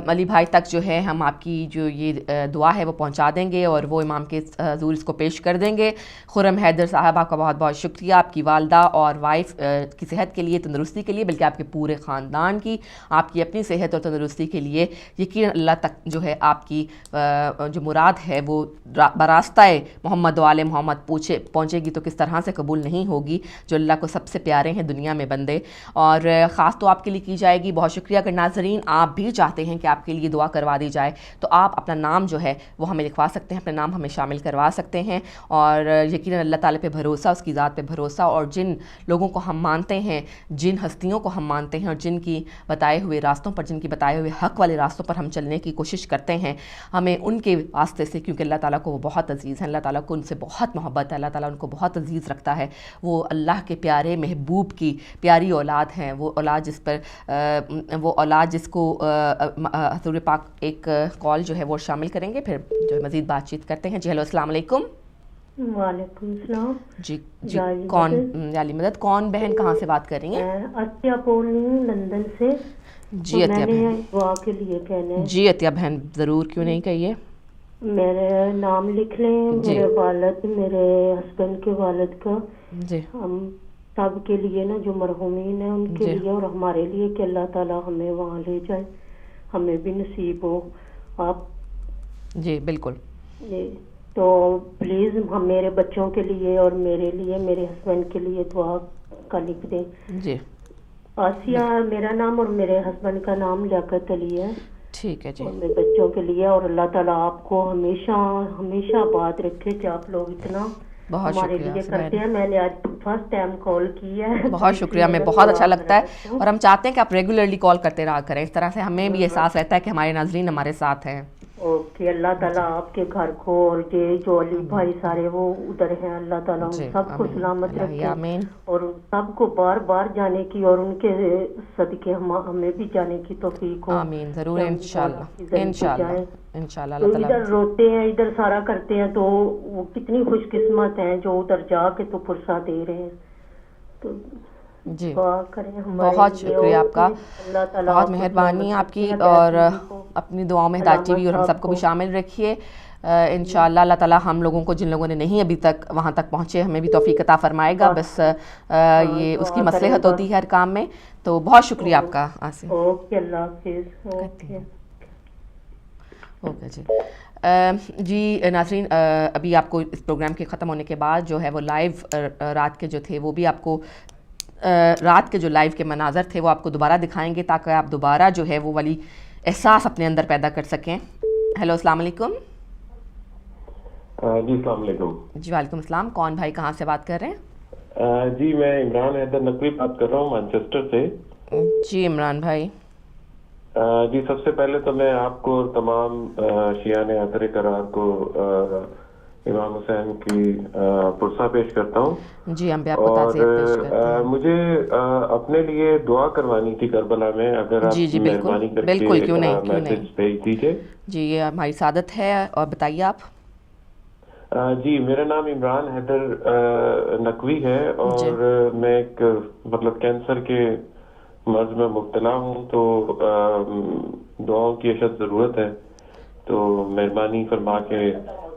علی بھائی تک جو ہے ہم آپ کی جو یہ دعا ہے وہ پہنچا دیں گے اور وہ امام کے حضور اس کو پیش کر دیں گے. خرم حیدر صاحب آپ کا بہت بہت شکریہ, آپ کی والدہ اور وائف کی صحت کے لیے, تندرستی کے لیے, بلکہ آپ کے پورے خاندان کی, آپ کی اپنی صحت اور تندرستی کے لیے. یقین اللہ تک جو ہے آپ کی جو مراد ہے وہ براستہ محمد و آل محمد پہنچے گی, تو کس طرح سے قبول نہیں ہوگی, جو اللہ کو سب سے پیارے ہیں دنیا میں بندے, اور خاص تو آپ کے لیے کی جائے گی. بہت شکریہ. اگر ناظرین آپ بھی چاہتے ہیں کہ آپ کے لیے دعا کروا دی جائے تو آپ اپنا نام جو ہے وہ ہمیں لکھوا سکتے ہیں, اپنا نام ہمیں شامل کروا سکتے ہیں. اور یقیناً اللہ تعالیٰ پہ بھروسہ, اس کی ذات پہ بھروسہ, اور جن لوگوں کو ہم مانتے ہیں, جن ہستیوں کو ہم مانتے ہیں, اور جن کی بتائے ہوئے راستوں پر, جن کی بتائے ہوئے حق والے راستوں پر ہم چلنے کی کوشش کرتے ہیں, ہمیں ان کے واسطے سے, کیونکہ اللہ تعالیٰ کو وہ بہت عزیز ہیں, اللہ تعالیٰ کو ان سے بہت محبت ہے, اللہ تعالیٰ ان کو بہت عزیز رکھتا ہے. وہ اللہ کے پیارے محبوب کی پیاری اولاد ہیں, وہ اولاد جس کو حضور پاک ایک کال جو ہے وہ شامل کریں گے, پھر جو مزید بات چیت کرتے ہیں. جی ہیلو السلام علیکم. وعلیکم السلام. جی کون علی مدد, کون بہن کہاں سے بات کر رہی ہیں؟ عطیہ بول رہی ہوں لندن سے. جی عطیہ بہن, دعا کے لیے کہنا ہے. جی عطیہ بہن ضرور, کیوں نہیں, کہیے. میرے نام لکھ لیں, میرے والد, میرے ہسبینڈ کے والد کا, جی ہم سب کے لیے نا جو مرحومین ہیں ان کے لیے اور ہمارے لیے, کہ اللہ تعالیٰ ہمیں وہاں لے جائے, ہمیں بھی نصیب ہو. آپ جی بالکل. جی تو پلیز ہم میرے بچوں کے لیے اور میرے لیے, میرے ہسبینڈ کے لیے دعا کا لکھ دیں. جی آسیہ میرا نام اور میرے ہسبینڈ کا نام لیاقت علی ہے. ٹھیک ہے جی. اور میرے بچوں کے لیے, اور اللہ تعالیٰ آپ کو ہمیشہ ہمیشہ آباد رکھے کہ آپ لوگ اتنا ہمارے لیے کرتے ہیں. میں نے آج فرسٹ ٹائم کال کی ہے. بہت شکریہ, ہمیں بہت اچھا لگتا ہے, اور ہم چاہتے ہیں کہ آپ ریگولرلی کال کرتے رہا کریں, اس طرح سے ہمیں بھی احساس رہتا ہے کہ ہمارے ناظرین ہمارے ساتھ ہیں. اوکے, اللہ تعالیٰ آپ کے گھر کو اور جو علی بھائی سارے وہ ادھر ہیں, اللہ تعالیٰ ان سب کو سلامت رکھے, اور سب کو بار بار جانے کی, اور ان کے صدقے ہمیں بھی جانے کی توفیق ہو. آمین, ضرور, انشاءاللہ انشاءاللہ. ادھر روتے ہیں, ادھر سارا کرتے ہیں, تو وہ کتنی خوش قسمت ہیں جو ادھر جا کے تو پرسہ دے رہے ہیں. تو جی بہت شکریہ آپ کا, بہت مہربانی آپ کی, اور اپنی دعاؤں میں ہدایت ٹی وی اور ہم سب کو بھی شامل رکھیے. انشاءاللہ اللہ تعالیٰ ہم لوگوں کو, جن لوگوں نے نہیں ابھی تک وہاں تک پہنچے, ہمیں بھی توفیق عطا فرمائے گا. بس یہ اس کی مصلحت ہوتی ہے ہر کام میں. تو بہت شکریہ آپ کا آصف. اوکے, اللہ حافظ. اوکے جی. جی ناظرین, ابھی آپ کو اس پروگرام کے ختم ہونے کے بعد جو ہے وہ لائیو رات کے جو تھے وہ بھی آپ کو, رات کے جو لائیو کے مناظر تھے وہ آپ کو دوبارہ دکھائیں گے, تاکہ آپ دوبارہ جو ہے وہ والی احساس اپنے اندر پیدا کر سکیں. ہیلو السلام علیکم. جی السلام علیکم. جی وعلیکم السلام. کون بھائی کہاں سے بات کر رہے ہیں؟ جی میں عمران حیدر نقوی بات کر رہا ہوں مانچسٹر سے. جی عمران بھائی. جی سب سے پہلے تو میں آپ کو اور تمام شیعان اطہر قرار کو امام حسین کی پرسہ پیش کرتا ہوں. جی ہم بھی آپ کو تعزیت پیش کرتے ہیں. مجھے اپنے لیے دعا کروانی تھی کربلا میں, اگر آپ مہربانی کر کے میسج بھیج دیجیے. جی یہ ہماری سعادت ہے, اور بتائیے آپ. جی میرا نام عمران حیدر نقوی ہے, اور میں ایک مطلب کینسر کے مرض میں مبتلا ہوں, تو دعاؤں کی اشد ضرورت ہے, تو مہربانی فرما کے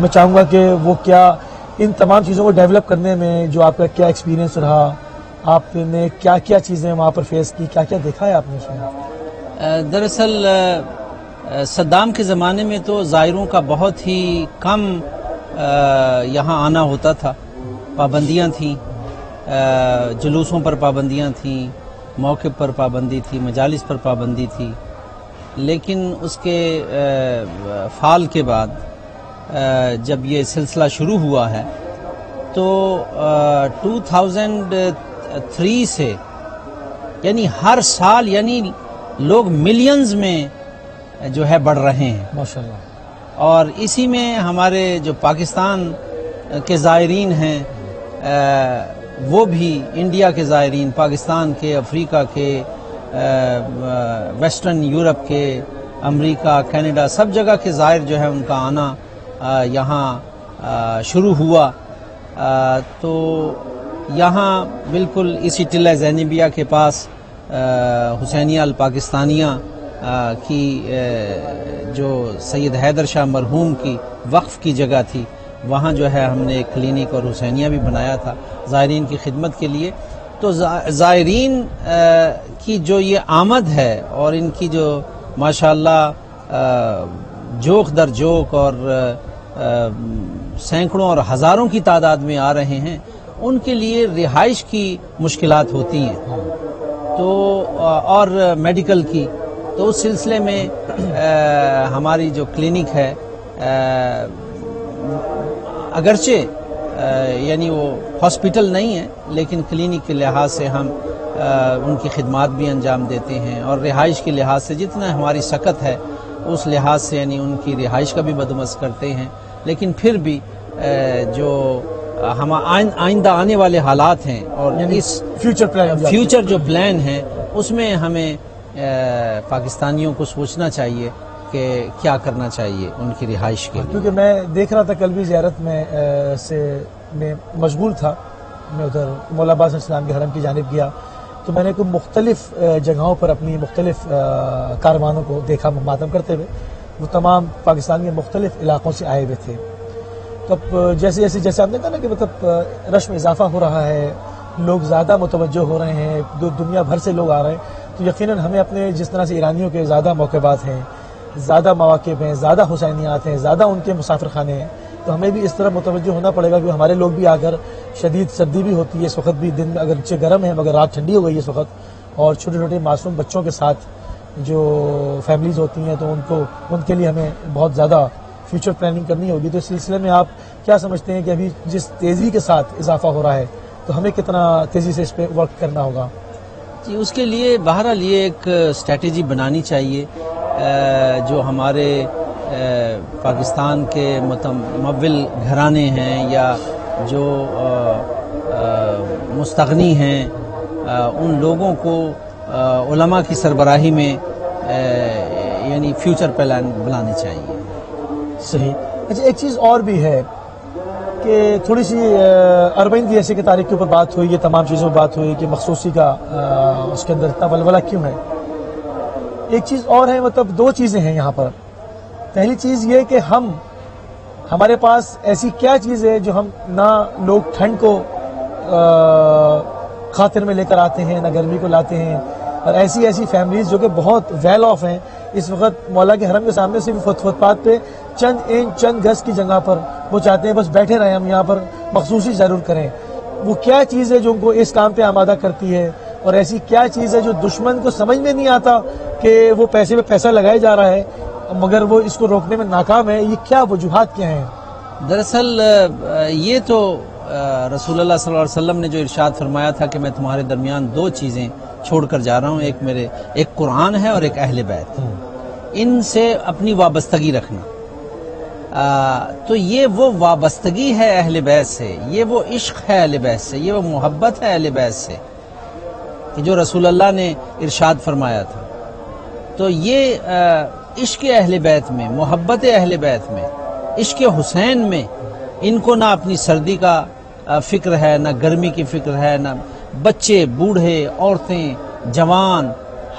میں چاہوں گا کہ وہ کیا ان تمام چیزوں کو ڈیولپ کرنے میں جو آپ کا کیا ایکسپیرینس رہا، آپ نے کیا کیا چیزیں وہاں پر فیس کی، کیا کیا دیکھا ہے آپ نے اس میں؟ دراصل صدام کے زمانے میں تو زائروں کا بہت ہی کم یہاں آنا ہوتا تھا، پابندیاں تھیں، جلوسوں پر پابندیاں تھیں، موقع پر پابندی تھی، مجالس پر پابندی تھی. لیکن اس کے فال کے بعد جب یہ سلسلہ شروع ہوا ہے تو 2003 سے یعنی ہر سال یعنی لوگ ملینز میں جو ہے بڑھ رہے ہیں ماشاءاللہ. اور اسی میں ہمارے جو پاکستان کے زائرین ہیں وہ بھی انڈیا کے زائرین، پاکستان کے، افریقہ کے، ویسٹرن یورپ کے، امریکہ، کینیڈا، سب جگہ کے زائر جو ہے ان کا آنا یہاں شروع ہوا. تو یہاں بالکل اسی ٹلہ زینبیہ کے پاس حسینیہ الپاکستانیہ کی جو سید حیدر شاہ مرحوم کی وقف کی جگہ تھی، وہاں جو ہے ہم نے ایک کلینک اور حسینیہ بھی بنایا تھا زائرین کی خدمت کے لیے. تو زائرین کی جو یہ آمد ہے اور ان کی جو ماشاءاللہ جوک در جوک اور سینکڑوں اور ہزاروں کی تعداد میں آ رہے ہیں، ان کے لیے رہائش کی مشکلات ہوتی ہیں تو اور میڈیکل کی. تو اس سلسلے میں ہماری جو کلینک ہے اگرچہ یعنی وہ ہاسپٹل نہیں ہے لیکن کلینک کے لحاظ سے ہم ان کی خدمات بھی انجام دیتے ہیں، اور رہائش کے لحاظ سے جتنا ہماری سکت ہے اس لحاظ سے یعنی ان کی رہائش کا بھی بندوبست کرتے ہیں. لیکن پھر بھی جو ہم آئندہ آنے والے حالات ہیں اور اس فیوچر جو پلان ہے اس میں ہمیں پاکستانیوں کو سوچنا چاہیے کہ کیا کرنا چاہیے ان کی رہائش کے لیے. کیونکہ میں دیکھ رہا تھا کل بھی زیارت میں میں مشغول تھا، میں ادھر مولا عباس اسلام کے حرم کی جانب گیا تو میں نے کوئی مختلف جگہوں پر اپنی مختلف کاروانوں کو دیکھا ماتم کرتے ہوئے. وہ تمام پاکستان کے مختلف علاقوں سے آئے ہوئے تھے. تو اب جیسے آپ نے کہا نا کہ مطلب رش میں اضافہ ہو رہا ہے، لوگ زیادہ متوجہ ہو رہے ہیں، دنیا بھر سے لوگ آ رہے ہیں، تو یقیناً ہمیں اپنے جس طرح سے ایرانیوں کے زیادہ موقعات ہیں، زیادہ مواقع ہیں، زیادہ حسینیات ہیں، زیادہ ان کے مسافر خانے ہیں، تو ہمیں بھی اس طرح متوجہ ہونا پڑے گا کہ ہمارے لوگ بھی آ کر، شدید سردی بھی ہوتی ہے اس وقت بھی، دن اگرچہ گرم ہے مگر رات ٹھنڈی ہو گئی ہے اس وقت، اور چھوٹے چھوٹے معصوم بچوں کے ساتھ جو فیملیز ہوتی ہیں تو ان کے لیے ہمیں بہت زیادہ فیوچر پلاننگ کرنی ہوگی. تو اس سلسلے میں آپ کیا سمجھتے ہیں کہ ابھی جس تیزی کے ساتھ اضافہ ہو رہا ہے تو ہمیں کتنا تیزی سے اس پہ ورک کرنا ہوگا؟ جی اس کے لیے بہرحال یہ ایک اسٹریٹجی بنانی چاہیے جو ہمارے پاکستان کے متمول گھرانے ہیں یا جو مستغنی ہیں ان لوگوں کو علماء کی سربراہی میں یعنی فیوچر پلان بنانے چاہیے. صحیح. اچھا ایک چیز اور بھی ہے کہ تھوڑی سی اربعین کی ایسے کی تاریخ کے اوپر بات ہوئی، یہ تمام چیزوں پر بات ہوئی کہ مخصوصی کا اس کے اندر اتنا ولولہ کیوں ہے. ایک چیز اور ہے، مطلب دو چیزیں ہیں یہاں پر. پہلی چیز یہ کہ ہمارے پاس ایسی کیا چیز ہے جو ہم نہ لوگ ٹھنڈ کو خاطر میں لے کر آتے ہیں، نہ گرمی کو لاتے ہیں، اور ایسی فیملیز جو کہ بہت ویل آف ہیں اس وقت مولا کے حرم کے سامنے سے فٹ پاتھ پہ چند گز کی جگہ پر وہ چاہتے ہیں بس بیٹھے رہیں، ہم یہاں پر مخصوصی ضرور کریں. وہ کیا چیز ہے جو ان کو اس کام پہ آمادہ کرتی ہے، اور ایسی کیا چیز ہے جو دشمن کو سمجھ میں نہیں آتا کہ وہ پیسے پہ پیسہ لگایا جا رہا ہے مگر وہ اس کو روکنے میں ناکام ہے؟ یہ کیا وجوہات کیا ہیں؟ دراصل یہ تو رسول اللہ صلی اللہ علیہ وسلم نے جو ارشاد فرمایا تھا کہ میں تمہارے درمیان دو چیزیں چھوڑ کر جا رہا ہوں، ایک قرآن ہے اور ایک اہل بیت. ان سے اپنی وابستگی رکھنا. تو یہ وہ وابستگی ہے اہل بیت سے، یہ وہ عشق ہے اہل بیت سے، یہ وہ محبت ہے اہل بیت سے کہ جو رسول اللہ نے ارشاد فرمایا تھا. تو یہ عشق اہل بیت میں، محبت اہل بیت میں، عشق حسین میں ان کو نہ اپنی سردی کا فکر ہے، نہ گرمی کی فکر ہے، نہ بچے، بوڑھے، عورتیں، جوان،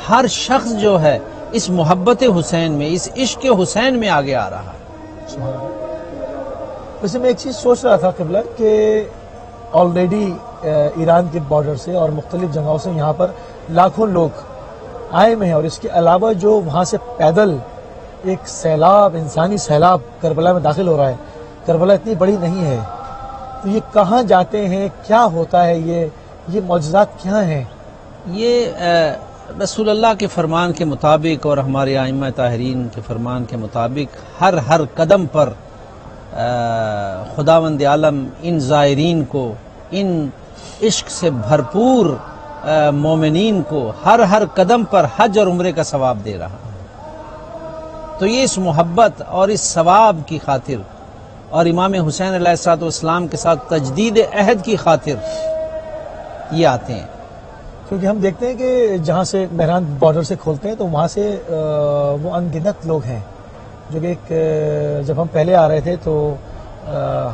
ہر شخص جو ہے اس محبت حسین میں، اس عشق حسین میں آگے آ رہا ہے. ویسے میں ایک چیز سوچ رہا تھا قبلہ کہ آلریڈی ایران کے بارڈر سے اور مختلف جگہوں سے یہاں پر لاکھوں لوگ آئے ہوئے ہیں، اور اس کے علاوہ جو وہاں سے پیدل ایک سیلاب، انسانی سیلاب کربلا میں داخل ہو رہا ہے. کربلا اتنی بڑی نہیں ہے، تو یہ کہاں جاتے ہیں، کیا ہوتا ہے، یہ معجزات کیا ہیں؟ یہ رسول اللہ کے فرمان کے مطابق اور ہمارے ائمہ طاہرین کے فرمان کے مطابق ہر قدم پر خداوند عالم ان زائرین کو، ان عشق سے بھرپور مومنین کو ہر قدم پر حج اور عمرے کا ثواب دے رہا. تو یہ اس محبت اور اس ثواب کی خاطر اور امام حسین علیہ الصلوۃ والسلام کے ساتھ تجدید عہد کی خاطر یہ آتے ہیں. کیونکہ ہم دیکھتے ہیں کہ جہاں سے مہران بارڈر سے کھولتے ہیں تو وہاں سے وہ ان گنت لوگ ہیں جو کہ ایک جب ہم پہلے آ رہے تھے تو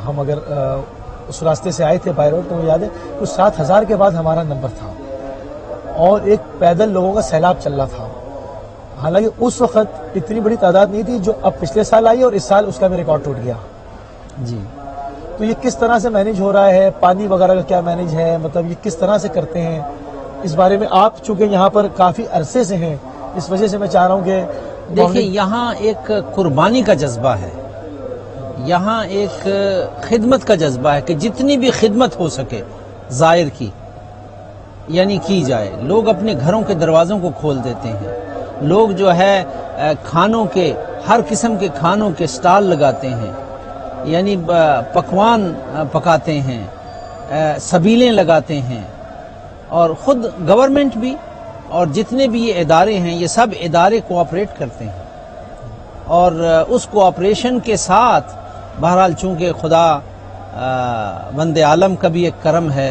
ہم اگر اس راستے سے آئے تھے بائی روڈ تو مجھے یاد ہے کچھ 7,000 کے بعد ہمارا نمبر تھا اور ایک پیدل لوگوں کا سیلاب چل رہا تھا. حالانکہ اس وقت اتنی بڑی تعداد نہیں تھی جو اب پچھلے سال آئی اور اس سال اس کا بھی ریکارڈ ٹوٹ گیا. جی تو یہ کس طرح سے مینیج ہو رہا ہے، پانی وغیرہ کا کیا مینیج ہے، مطلب یہ کس طرح سے کرتے ہیں، اس بارے میں آپ چونکہ یہاں پر کافی عرصے سے ہیں اس وجہ سے میں چاہ رہا ہوں کہ دیکھیں یہاں ایک قربانی کا جذبہ ہے، یہاں ایک خدمت کا جذبہ ہے کہ جتنی بھی خدمت ہو سکے زائر کی یعنی کی جائے. لوگ اپنے گھروں کے دروازوں کو کھول دیتے ہیں، لوگ جو ہے کھانوں کے ہر قسم کے کھانوں کے سٹال لگاتے ہیں، یعنی پکوان پکاتے ہیں، سبیلیں لگاتے ہیں، اور خود گورنمنٹ بھی اور جتنے بھی یہ ادارے ہیں یہ سب ادارے کوآپریٹ کرتے ہیں. اور اس کوآپریشن کے ساتھ بہرحال چونکہ خدا بند عالم کا بھی ایک کرم ہے،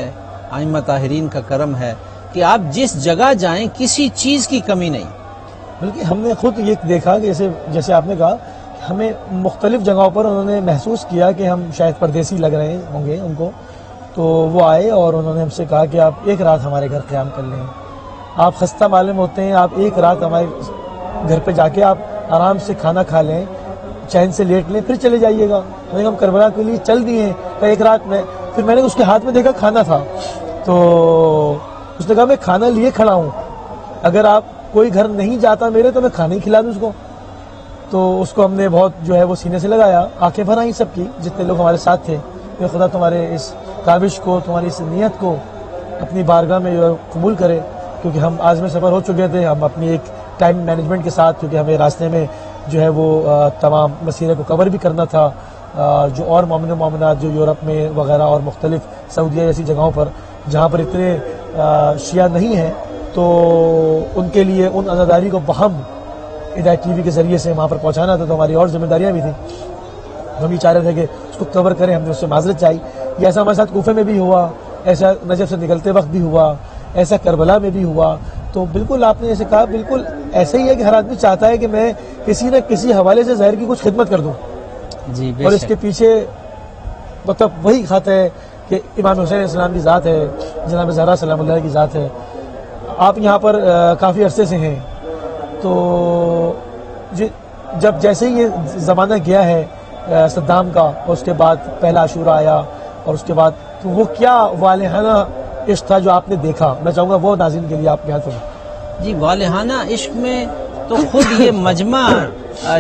ائمہ طاہرین کا کرم ہے کہ آپ جس جگہ جائیں کسی چیز کی کمی نہیں. بلکہ ہم نے خود یہ دیکھا کہ جیسے آپ نے کہا ہمیں مختلف جگہوں پر انہوں نے محسوس کیا کہ ہم شاید پردیسی لگ رہے ہوں گے ان کو، تو وہ آئے اور انہوں نے ہم سے کہا کہ آپ ایک رات ہمارے گھر قیام کر لیں. آپ خستہ معلوم ہوتے ہیں، آپ ایک رات ہمارے گھر پہ جا کے آپ آرام سے کھانا کھا لیں، چین سے لیٹ لیں، پھر چلے جائیے گا. ہم کربلا کے لیے چل دیے ایک رات میں. پھر میں نے اس کے ہاتھ میں دیکھا کھانا تھا، تو اس نے کہا میں کھانا لیے کھڑا ہوں، اگر آپ کوئی گھر نہیں جاتا میرے تو میں کھانا ہی کھلا دوں اس کو. تو اس کو ہم نے بہت جو ہے وہ سینے سے لگایا، آنکھیں بھر آئیں سب کی جتنے لوگ ہمارے ساتھ تھے کہ خدا تمہارے اس کاوش کو، تمہاری اس نیت کو اپنی بارگاہ میں جو ہے قبول کرے. کیونکہ ہم عازم سفر ہو چکے تھے، ہم اپنی ایک ٹائم مینجمنٹ کے ساتھ، کیونکہ ہمیں راستے میں جو ہے وہ تمام مسیرے کو کور بھی کرنا تھا. جو اور مومن و مومنات جو یورپ میں وغیرہ اور مختلف سعودیہ جیسی جگہوں پر جہاں پر اتنے شیعہ نہیں ہیں، تو ان کے لیے ان عزاداری کو بہم ہدایت ٹی وی کے ذریعے سے وہاں پر پہنچانا تھا. تو ہماری اور ذمہ داریاں بھی تھیں، ہم یہ چاہ رہے تھے کہ اس کو کور کریں. ہم نے اس سے معذرت چاہی. یہ ایسا ہمارے ساتھ کوفے میں بھی ہوا، ایسا نجف سے نکلتے وقت بھی ہوا، ایسا کربلا میں بھی ہوا. تو بالکل آپ نے جیسے کہا بالکل ایسا ہی ہے کہ ہر آدمی چاہتا ہے کہ میں کسی نہ کسی حوالے سے ظاہر کی کچھ خدمت کر دوں. جی اور اس کے پیچھے مطلب وہی خط ہے کہ امام حسین علیہ السلام کی ذات ہے، جناب زہرا سلام اللہ کی ذات ہے. آپ یہاں پر کافی عرصے سے ہیں، تو جب جیسے ہی یہ زمانہ گیا ہے صدام کا، اور اس کے بعد پہلا عاشورہ آیا، اور اس کے بعد تو وہ کیا والہانہ عشق تھا جو آپ نے دیکھا، میں چاہوں گا وہ ناظرین کے لیے آپ بیان فرمائیں. جی والہانہ عشق میں تو خود یہ مجمع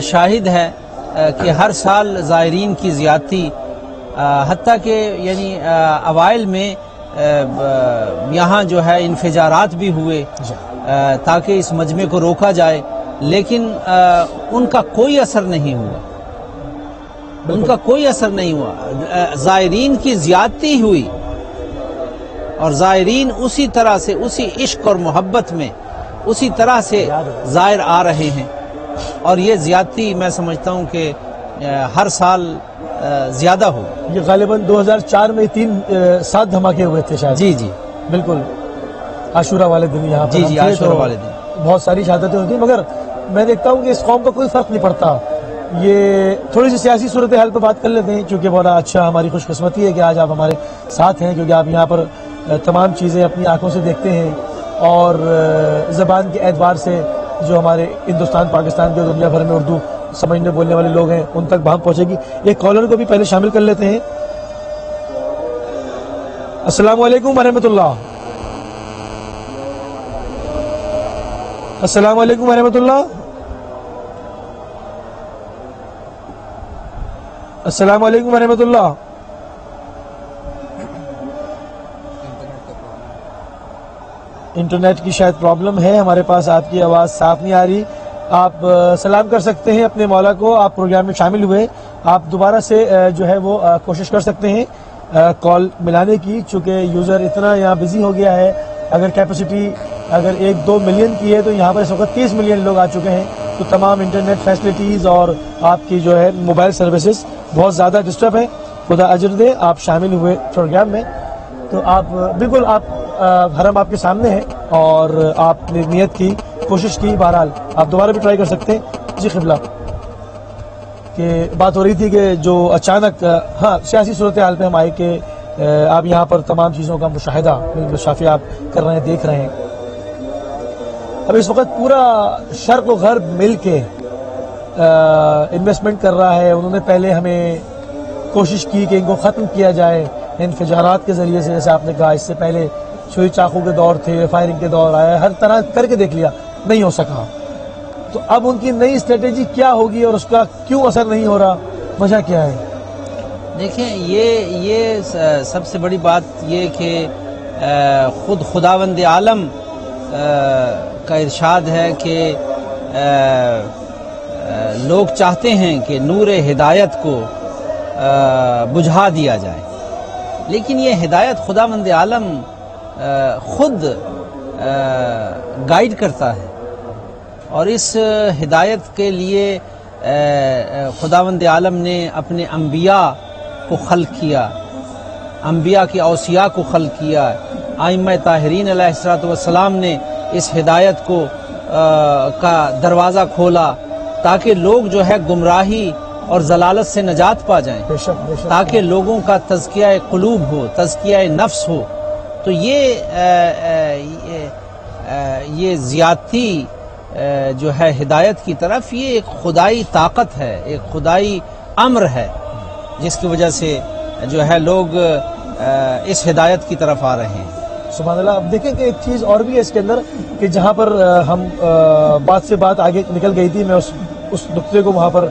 شاہد ہے کہ ہر سال زائرین کی زیادتی، حتیٰ کہ یعنی اوائل میں یہاں جو ہے انفجارات بھی ہوئے تاکہ اس مجمع کو روکا جائے، لیکن ان کا کوئی اثر نہیں ہوا، ان کا کوئی اثر نہیں ہوا. زائرین کی زیادتی ہوئی اور زائرین اسی طرح سے اسی عشق اور محبت میں اسی طرح سے زائر آ رہے ہیں. اور یہ زیادتی میں سمجھتا ہوں کہ ہر سال زیادہ ہو. یہ غالباً 2004 میں 7 دھماکے ہوئے تھے شاید. جی جی بالکل عاشورہ والے دن یہاں پر. جی عاشورہ والے دن بہت ساری شہادتیں ہوتی ہیں، مگر میں دیکھتا ہوں کہ اس قوم کا کوئی فرق نہیں پڑتا. یہ تھوڑی سی سیاسی صورتحال پہ بات کر لیتے ہیں، چونکہ بڑا اچھا ہماری خوش قسمتی ہے کہ آج آپ ہمارے ساتھ ہیں، کیونکہ آپ یہاں پر تمام چیزیں اپنی آنکھوں سے دیکھتے ہیں، اور زبان کے اعتبار سے جو ہمارے ہندوستان، پاکستان کے دنیا بھر میں اردو سمجھنے بولنے والے لوگ ہیں ان تک بات پہنچے گی. ایک کالر کو بھی پہلے شامل کر لیتے ہیں. السلام علیکم ورحمۃ اللہ. السلام علیکم ورحمۃ اللہ. السلام علیکم ورحمۃ اللہ. انٹرنیٹ کی شاید پرابلم ہے ہمارے پاس, آپ کی آواز صاف نہیں آ رہی. آپ سلام کر سکتے ہیں اپنے مولا کو, آپ پروگرام میں شامل ہوئے, آپ دوبارہ سے جو ہے وہ کوشش کر سکتے ہیں کال ملانے کی, چونکہ یوزر اتنا یہاں بزی ہو گیا ہے. اگر کیپیسٹی اگر 1-2 ملین کی ہے تو یہاں پر اس وقت 30 ملین لوگ آ چکے ہیں, تو تمام انٹرنیٹ فیسلٹیز اور آپ کی جو ہے موبائل سروسز بہت زیادہ ڈسٹرب ہیں. خدا اجر دے, آپ شامل ہوئے پروگرام میں, تو آپ بالکل آپ حرم آپ کے سامنے ہے اور آپ نے نیت کی, کوشش کی, بہرحال آپ دوبارہ بھی ٹرائی کر سکتے ہیں. جی قبلہ, کہ بات ہو رہی تھی کہ جو اچانک سیاسی صورتحال پہ ہم آئے کہ آپ یہاں پر تمام چیزوں کا مشاہدہ شافی آپ کر رہے ہیں, دیکھ رہے ہیں. اب اس وقت پورا شرق و غرب مل کے انویسٹمنٹ کر رہا ہے. انہوں نے پہلے ہمیں کوشش کی کہ ان کو ختم کیا جائے انفجارات کے ذریعے سے, جیسے آپ نے کہا. اس سے پہلے چھری چاقو کے دور تھے, فائرنگ کے دور آیا, ہر طرح کر کے دیکھ لیا, نہیں ہو سکا. تو اب ان کی نئی اسٹریٹجی کیا ہوگی اور اس کا کیوں اثر نہیں ہو رہا, وجہ کیا ہے؟ دیکھیں, یہ سب سے بڑی بات یہ کہ خود خداوند عالم کا ارشاد ہے کہ لوگ چاہتے ہیں کہ نور ہدایت کو بجھا دیا جائے, لیکن یہ ہدایت خداوند عالم خود گائیڈ کرتا ہے. اور اس ہدایت کے لیے خداوند عالم نے اپنے انبیاء کو خلق کیا, انبیاء کی اوصیاء کو خلق کیا. ائمہ طاہرین علیہ الصلوۃ والسلام نے اس ہدایت کو کا دروازہ کھولا تاکہ لوگ جو ہے گمراہی اور ضلالت سے نجات پا جائیں, تاکہ لوگوں کا تزکیہ قلوب ہو, تزکیہ نفس ہو. تو یہ زیادتی جو ہے ہدایت کی طرف, یہ ایک خدائی طاقت ہے, ایک خدائی امر ہے, جس کی وجہ سے جو ہے لوگ اس ہدایت کی طرف آ رہے ہیں. سبحان اللہ. اب دیکھیں کہ ایک چیز اور بھی ہے اس کے اندر کہ جہاں پر ہم بات سے بات آگے نکل گئی تھی, میں اس نقطے کو وہاں پر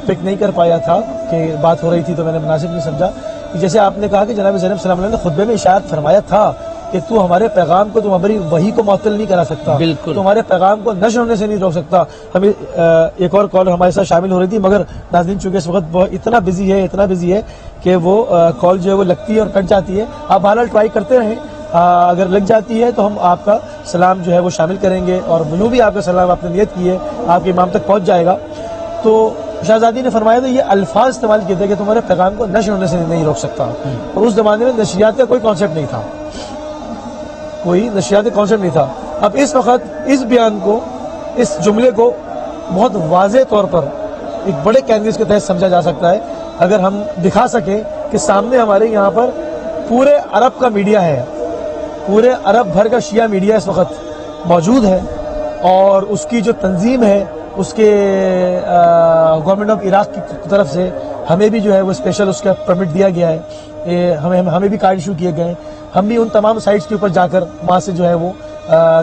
پک نہیں کر پایا تھا کہ بات ہو رہی تھی, تو میں نے مناسب نہیں سمجھا. جیسے آپ نے کہا کہ جناب زینب سلام علیہ نے خطبے میں اشارت فرمایا تھا کہ تو ہمارے پیغام کو, تو ہماری وحی کو معطل نہیں کرا سکتا, بالکل, تو ہمارے پیغام کو نشر ہونے سے نہیں روک سکتا. ہمیں ایک اور کال ہمارے ساتھ شامل ہو رہی تھی, مگر ناظرین چونکہ اس وقت اتنا بزی ہے کہ وہ کال جو ہے وہ لگتی ہے اور کٹ جاتی ہے. آپ بہرحال ٹرائی کرتے رہیں, اگر لگ جاتی ہے تو ہم آپ کا سلام جو ہے وہ شامل کریں گے, اور جو بھی آپ کا سلام آپ نے نیت کی ہے آپ کے امام تک پہنچ جائے گا. تو شہزادی نے فرمایا تھا یہ الفاظ استعمال کیے تھے کہ تمہارے پیغام کو نشر ہونے سے نہیں روک سکتا. اور اس زمانے میں نشریات کا کوئی کانسیپٹ نہیں تھا, کوئی نشریاتی کانسیپٹ نہیں تھا. اب اس وقت اس بیان کو, اس جملے کو بہت واضح طور پر ایک بڑے کینوس کے تحت سمجھا جا سکتا ہے اگر ہم دکھا سکیں کہ سامنے ہمارے یہاں پر پورے عرب کا میڈیا ہے, پورے عرب بھر کا شیعہ میڈیا اس وقت موجود ہے, اور اس کی جو تنظیم ہے اس کے گورنمنٹ آف عراق کی طرف سے ہمیں بھی جو ہے وہ اسپیشل اس کا پرمٹ دیا گیا ہے, ہمیں بھی کارڈ ایشو کیے گئے ہیں. ہم بھی ان تمام سائٹس کے اوپر جا کر وہاں سے جو ہے وہ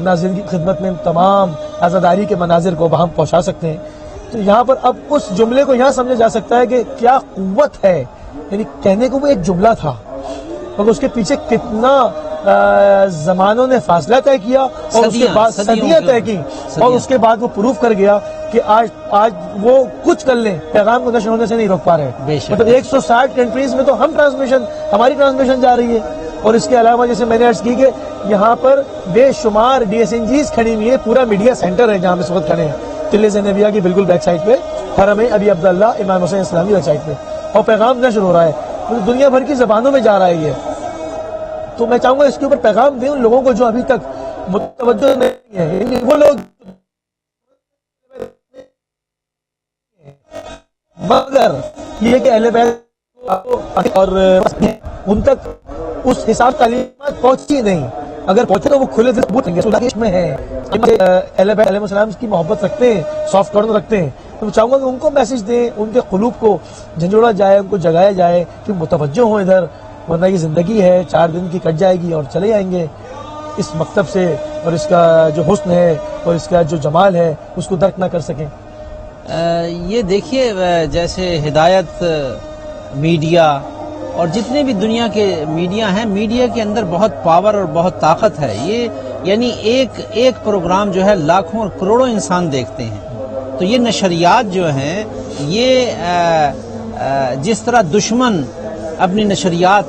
ناظرین کی خدمت میں تمام عزاداری کے مناظر کو ہم پہنچا سکتے ہیں. تو یہاں پر اب اس جملے کو یہاں سمجھا جا سکتا ہے کہ کیا قوت ہے, یعنی کہنے کو وہ ایک جملہ تھا مگر اس کے پیچھے کتنا زمانوں نے فاصلہ طے کیا, اور اس کے بعد صدیاں طے کی, اور اس کے بعد وہ پروف کر گیا کہ آج وہ کچھ کر لیں پیغام کو نشر ہونے سے نہیں روک پا رہے. مطلب 160 کنٹریز میں تو ہماری ٹرانسمیشن جا رہی ہے. اور اس کے علاوہ جیسے میں نے عرض کی کہ یہاں پر بے شمار DSNGs کھڑی ہوئی ہے, پورا میڈیا سینٹر ہے جہاں پہ اس وقت کھڑے ہیں, قلعہ زینبیہ کی بالکل بیک سائڈ پہ, حرم ابی عبداللہ امام حسین اسلامی بیک سائڈ پہ, اور پیغام نشر ہو رہا ہے دنیا بھر کی زبانوں میں جا رہا ہے یہ. تو میں چاہوں گا اس کے اوپر پیغام دیں ان لوگوں کو جو ابھی تک متوجہ نہیں ہے, وہ لوگ مگر یہ کہ اہل بیت اور ان تک اس حساب تعلیمات پہنچی نہیں. اگر پہنچے تو وہ کھلے دل میں ہیں, اہل بیت علیہ السلام کی محبت رکھتے ہیں, سافٹ کارنر رکھتے ہیں, تو میں چاہوں گا کہ ان کو میسج دیں, ان کے قلوب کو جھنجھوڑا جائے, ان کو جگایا جائے کہ متوجہ ہوں ادھر, ورنہ یہ زندگی ہے 4 دن کی کٹ جائے گی اور چلے آئیں گے. اس مکتب سے اور اس کا جو حسن ہے اور اس کا جو جمال ہے اس کو درک نہ کر سکیں. یہ دیکھیے جیسے ہدایت میڈیا اور جتنے بھی دنیا کے میڈیا ہیں, میڈیا کے اندر بہت پاور اور بہت طاقت ہے. یہ یعنی ایک پروگرام جو ہے لاکھوں اور کروڑوں انسان دیکھتے ہیں. تو یہ نشریات جو ہیں یہ جس طرح دشمن اپنی نشریات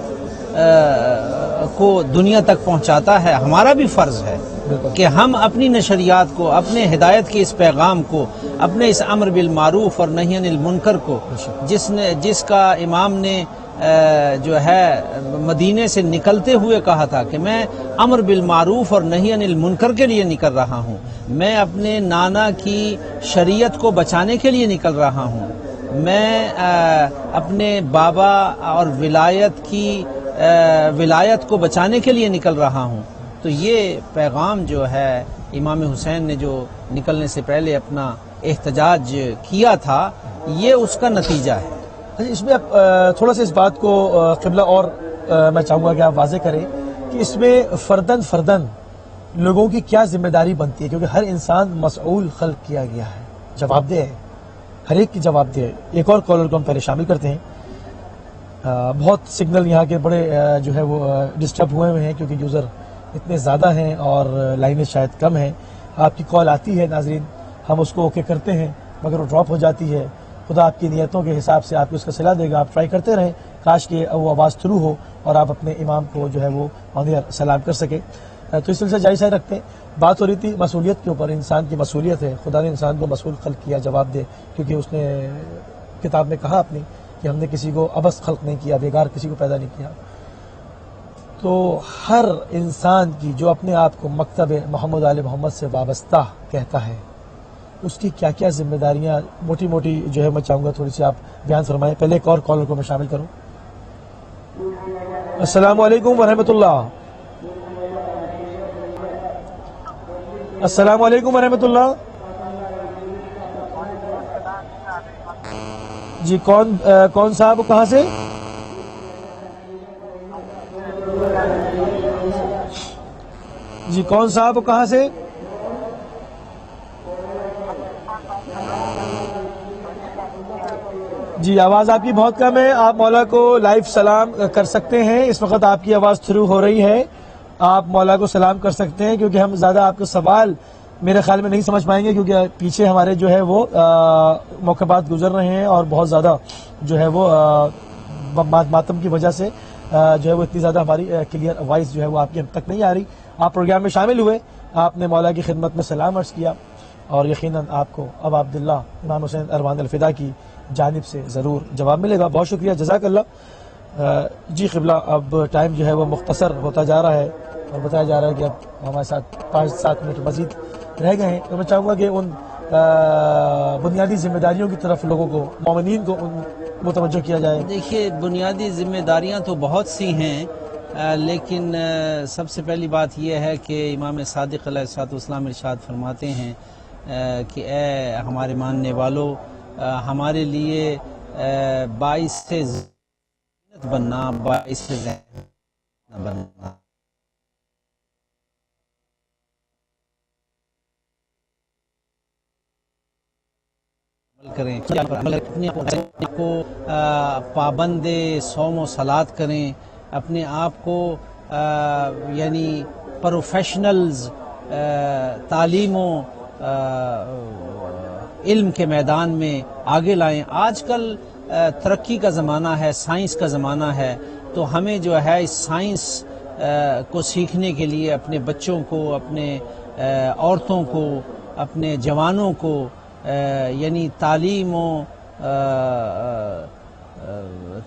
کو دنیا تک پہنچاتا ہے, ہمارا بھی فرض ہے کہ ہم اپنی نشریات کو, اپنے ہدایت کے اس پیغام کو, اپنے اس امر بالمعروف اور نہی عن المنکر کو, جس کا امام نے جو ہے مدینے سے نکلتے ہوئے کہا تھا کہ میں امر بالمعروف اور نہی عن المنکر کے لیے نکل رہا ہوں, میں اپنے نانا کی شریعت کو بچانے کے لیے نکل رہا ہوں, میں اپنے بابا اور ولایت کو بچانے کے لیے نکل رہا ہوں. تو یہ پیغام جو ہے امام حسین نے جو نکلنے سے پہلے اپنا احتجاج کیا تھا, یہ اس کا نتیجہ ہے. اس میں تھوڑا سا اس بات کو قبلہ اور میں چاہوں گا کہ آپ واضح کریں کہ اس میں فردن لوگوں کی کیا ذمہ داری بنتی ہے, کیونکہ ہر انسان مسئول خلق کیا گیا ہے, جواب دہ ہے, ہر ایک کی جواب دہ ہے. ایک اور کالر کو ہم پہلے شامل کرتے ہیں. بہت سگنل یہاں کے بڑے جو ہے وہ ڈسٹرب ہوئے ہیں کیونکہ یوزر اتنے زیادہ ہیں اور لائنیں شاید کم ہیں. آپ کی کال آتی ہے ناظرین, ہم اس کو اوکے کرتے ہیں مگر وہ ڈراپ ہو جاتی ہے. خدا آپ کی نیتوں کے حساب سے آپ کو اس کا صلہ دے گا. آپ ٹرائی کرتے رہیں, کاش کہ وہ آواز تھرو ہو اور آپ اپنے امام کو جو ہے وہ سلام کر سکیں. تو اس سلسلے جائز رکھتے ہیں. بات ہو رہی تھی مسئولیت کے اوپر. انسان کی مسئولیت ہے, خدا نے انسان کو مسئول خلق کیا, جواب دے, کیونکہ اس نے کتاب میں کہا اپنی کہ ہم نے کسی کو عبث خلق نہیں کیا, بیکار کسی کو پیدا نہیں کیا. تو ہر انسان کی جو اپنے آپ کو مکتب محمد آل محمد سے وابستہ کہتا ہے, اس کی کیا کیا ذمہ داریاں موٹی موٹی جو ہے میں چاہوں گا تھوڑی سی آپ بیان فرمائیں. پہلے ایک اور کالر کو میں شامل کروں. السلام علیکم ورحمۃ اللہ. السلام علیکم ورحمۃ اللہ. جی کون صاحب, کہاں سے؟ جی کون صاحب, کہاں سے؟ جی آواز آپ کی بہت کم ہے. آپ مولا کو لائیو سلام کر سکتے ہیں. اس وقت آپ کی آواز تھرو ہو رہی ہے, آپ مولا کو سلام کر سکتے ہیں, کیونکہ ہم زیادہ آپ کے سوال میرے خیال میں نہیں سمجھ پائیں گے, کیونکہ پیچھے ہمارے جو ہے وہ موقعات گزر رہے ہیں اور بہت زیادہ جو ہے وہ ماتم کی وجہ سے جو ہے وہ اتنی زیادہ ہماری کلیئر وائس جو ہے وہ آپ کی ہم تک نہیں آ رہی. آپ پروگرام میں شامل ہوئے, آپ نے مولا کی خدمت میں سلام عرض کیا, اور یقیناً آپ کو اب عبداللہ امام حسین اروان الفدا کی جانب سے ضرور جواب ملے گا. بہت شکریہ, جزاک اللہ. جی قبلہ, اب ٹائم جو ہے وہ مختصر ہوتا جا رہا ہے اور بتایا جا رہا ہے کہ اب ہمارے ساتھ 5-7 منٹ مزید رہ گئے ہیں. تو میں چاہوں گا کہ ان بنیادی ذمہ داریوں کی طرف لوگوں کو, مومنین کو متوجہ کیا جائے. دیکھیے بنیادی ذمہ داریاں تو بہت سی ہیں, لیکن سب سے پہلی بات یہ ہے کہ امام صادق علیہ الصلوۃ والسلام ارشاد فرماتے ہیں کہ اے ہمارے ماننے والو, ہمارے لیے باعث سے زینت بننا, باعث سے زینت بننا. کریں, اپنے آپ کو پابند صوم و صلات کریں, اپنے آپ کو یعنی پروفیشنلز تعلیم و علم کے میدان میں آگے لائیں. آج کل ترقی کا زمانہ ہے, سائنس کا زمانہ ہے, تو ہمیں جو ہے اس سائنس کو سیکھنے کے لیے اپنے بچوں کو, اپنے عورتوں کو, اپنے جوانوں کو یعنی تعلیم و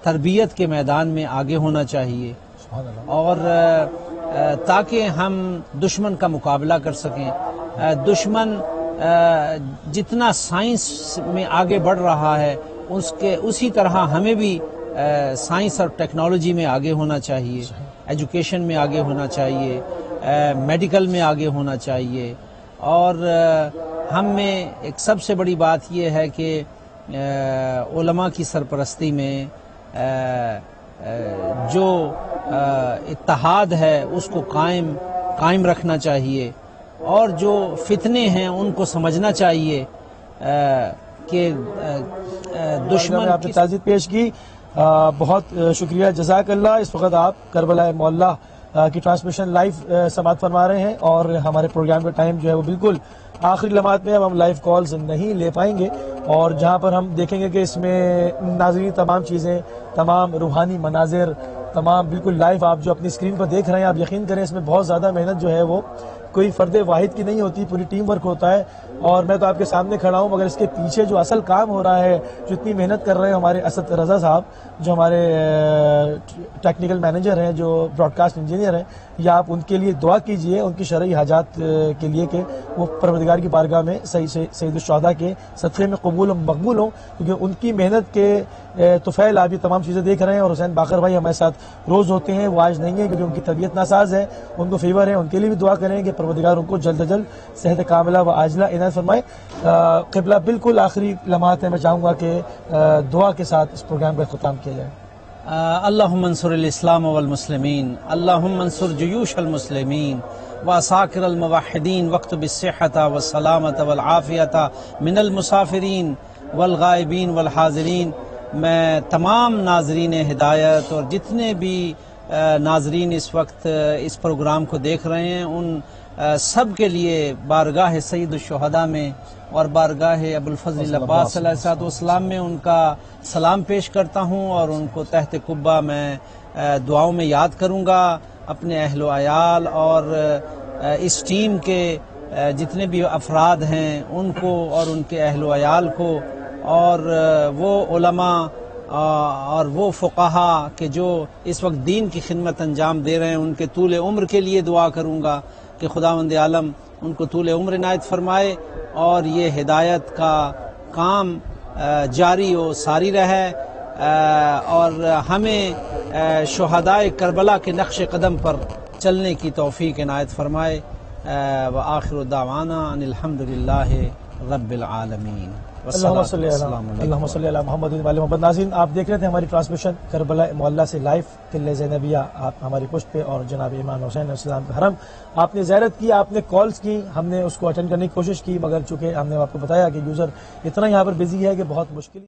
تربیت کے میدان میں آگے ہونا چاہیے, اور تاکہ ہم دشمن کا مقابلہ کر سکیں. دشمن جتنا سائنس میں آگے بڑھ رہا ہے اسی طرح ہمیں بھی سائنس اور ٹیکنالوجی میں آگے ہونا چاہیے, ایجوکیشن میں آگے ہونا چاہیے, میڈیکل میں آگے ہونا چاہیے, اور ہم میں ایک سب سے بڑی بات یہ ہے کہ علماء کی سرپرستی میں جو اتحاد ہے اس کو قائم رکھنا چاہیے، اور جو فتنے ہیں ان کو سمجھنا چاہیے کہ دشمن آپ نے تعزیت پیش کی، بہت شکریہ، جزاک اللہ۔ اس وقت آپ کربلا معلیٰ کی ٹرانسمیشن لائیو سماعت فرما رہے ہیں، اور ہمارے پروگرام کا ٹائم جو ہے وہ بالکل آخری لمحات میں، اب ہم لائیو کالز نہیں لے پائیں گے، اور جہاں پر ہم دیکھیں گے کہ اس میں ناظرین تمام چیزیں، تمام روحانی مناظر، تمام بالکل لائیو آپ جو اپنی اسکرین پر دیکھ رہے ہیں، آپ یقین کریں اس میں بہت زیادہ محنت جو ہے وہ کوئی فرد واحد کی نہیں ہوتی، پوری ٹیم ورک ہوتا ہے، اور میں تو آپ کے سامنے کھڑا ہوں، مگر اس کے پیچھے جو اصل کام ہو رہا ہے، جو اتنی محنت کر رہے ہیں ہمارے اسد رضا صاحب، جو ہمارے ٹیکنیکل مینیجر ہیں، جو براڈ کاسٹ انجینئر ہیں، یا آپ ان کے لیے دعا کیجئے، ان کی شرعی حاجات کے لیے کہ وہ پروردگار کی بارگاہ میں سید الشہداء کے صدقے میں قبول و مقبول ہوں، کیونکہ ان کی محنت کے طفیل آپ یہ تمام چیزیں دیکھ رہے ہیں۔ اور حسین باقر بھائی ہمارے ساتھ روز ہوتے ہیں، وہ آج نہیں ہے کیونکہ ان کی طبیعت ناساز ہے، ان کو فیور ہے، ان کے لیے بھی دعا کریں کہ پروردگار ان کو جلد از جلد صحت کاملہ و عاجلہ عنایت فرمائے۔ قبلہ بالکل آخری لمحات ہیں، میں چاہوں گا کہ دعا کے ساتھ اس پروگرام کا اختتام کیا جائے۔ اللہم انصر الاسلام والمسلمین، اللہم انصر جیوش المسلمین واساکر الموحدین، واکتب الصحۃ والسلامۃ والعافیۃ من المسافرین والغائبین والحاضرین۔ میں تمام ناظرین ہدایت اور جتنے بھی ناظرین اس وقت اس پروگرام کو دیکھ رہے ہیں، ان سب کے لیے بارگاہ سید الشہداء میں اور بارگاہ ابوالفضل عباس صلی اللہ علیہ وسلم میں ان کا سلام پیش کرتا ہوں، اور ان کو تحت قبہ میں دعاؤں میں یاد کروں گا، اپنے اہل و عیال اور اس ٹیم کے جتنے بھی افراد ہیں ان کو اور ان کے اہل و عیال کو، اور وہ علماء اور وہ فقہا کہ جو اس وقت دین کی خدمت انجام دے رہے ہیں، ان کے طول عمر کے لیے دعا کروں گا کہ خداوند عالم ان کو طول عمر عنایت فرمائے، اور یہ ہدایت کا کام جاری و ساری رہے، اور ہمیں شہدائے کربلا کے نقش قدم پر چلنے کی توفیق عنایت فرمائے۔ وآخر دعوانا ان الحمدللہ رب العالمین۔ اللہم صلی علی محمد وعلی محمد۔ ناظرین، آپ دیکھ رہے تھے ہماری ٹرانسمیشن کربلا معلیٰ سے لائیو، قلعہ زینبیہ آپ ہماری پشت پہ، اور جناب امام حسین علیہ السلام کا حرم آپ نے زیارت کی، آپ نے کالز کی، ہم نے اس کو اٹینڈ کرنے کی کوشش کی، مگر چونکہ ہم نے آپ کو بتایا کہ یوزر اتنا یہاں پر بزی ہے کہ بہت مشکل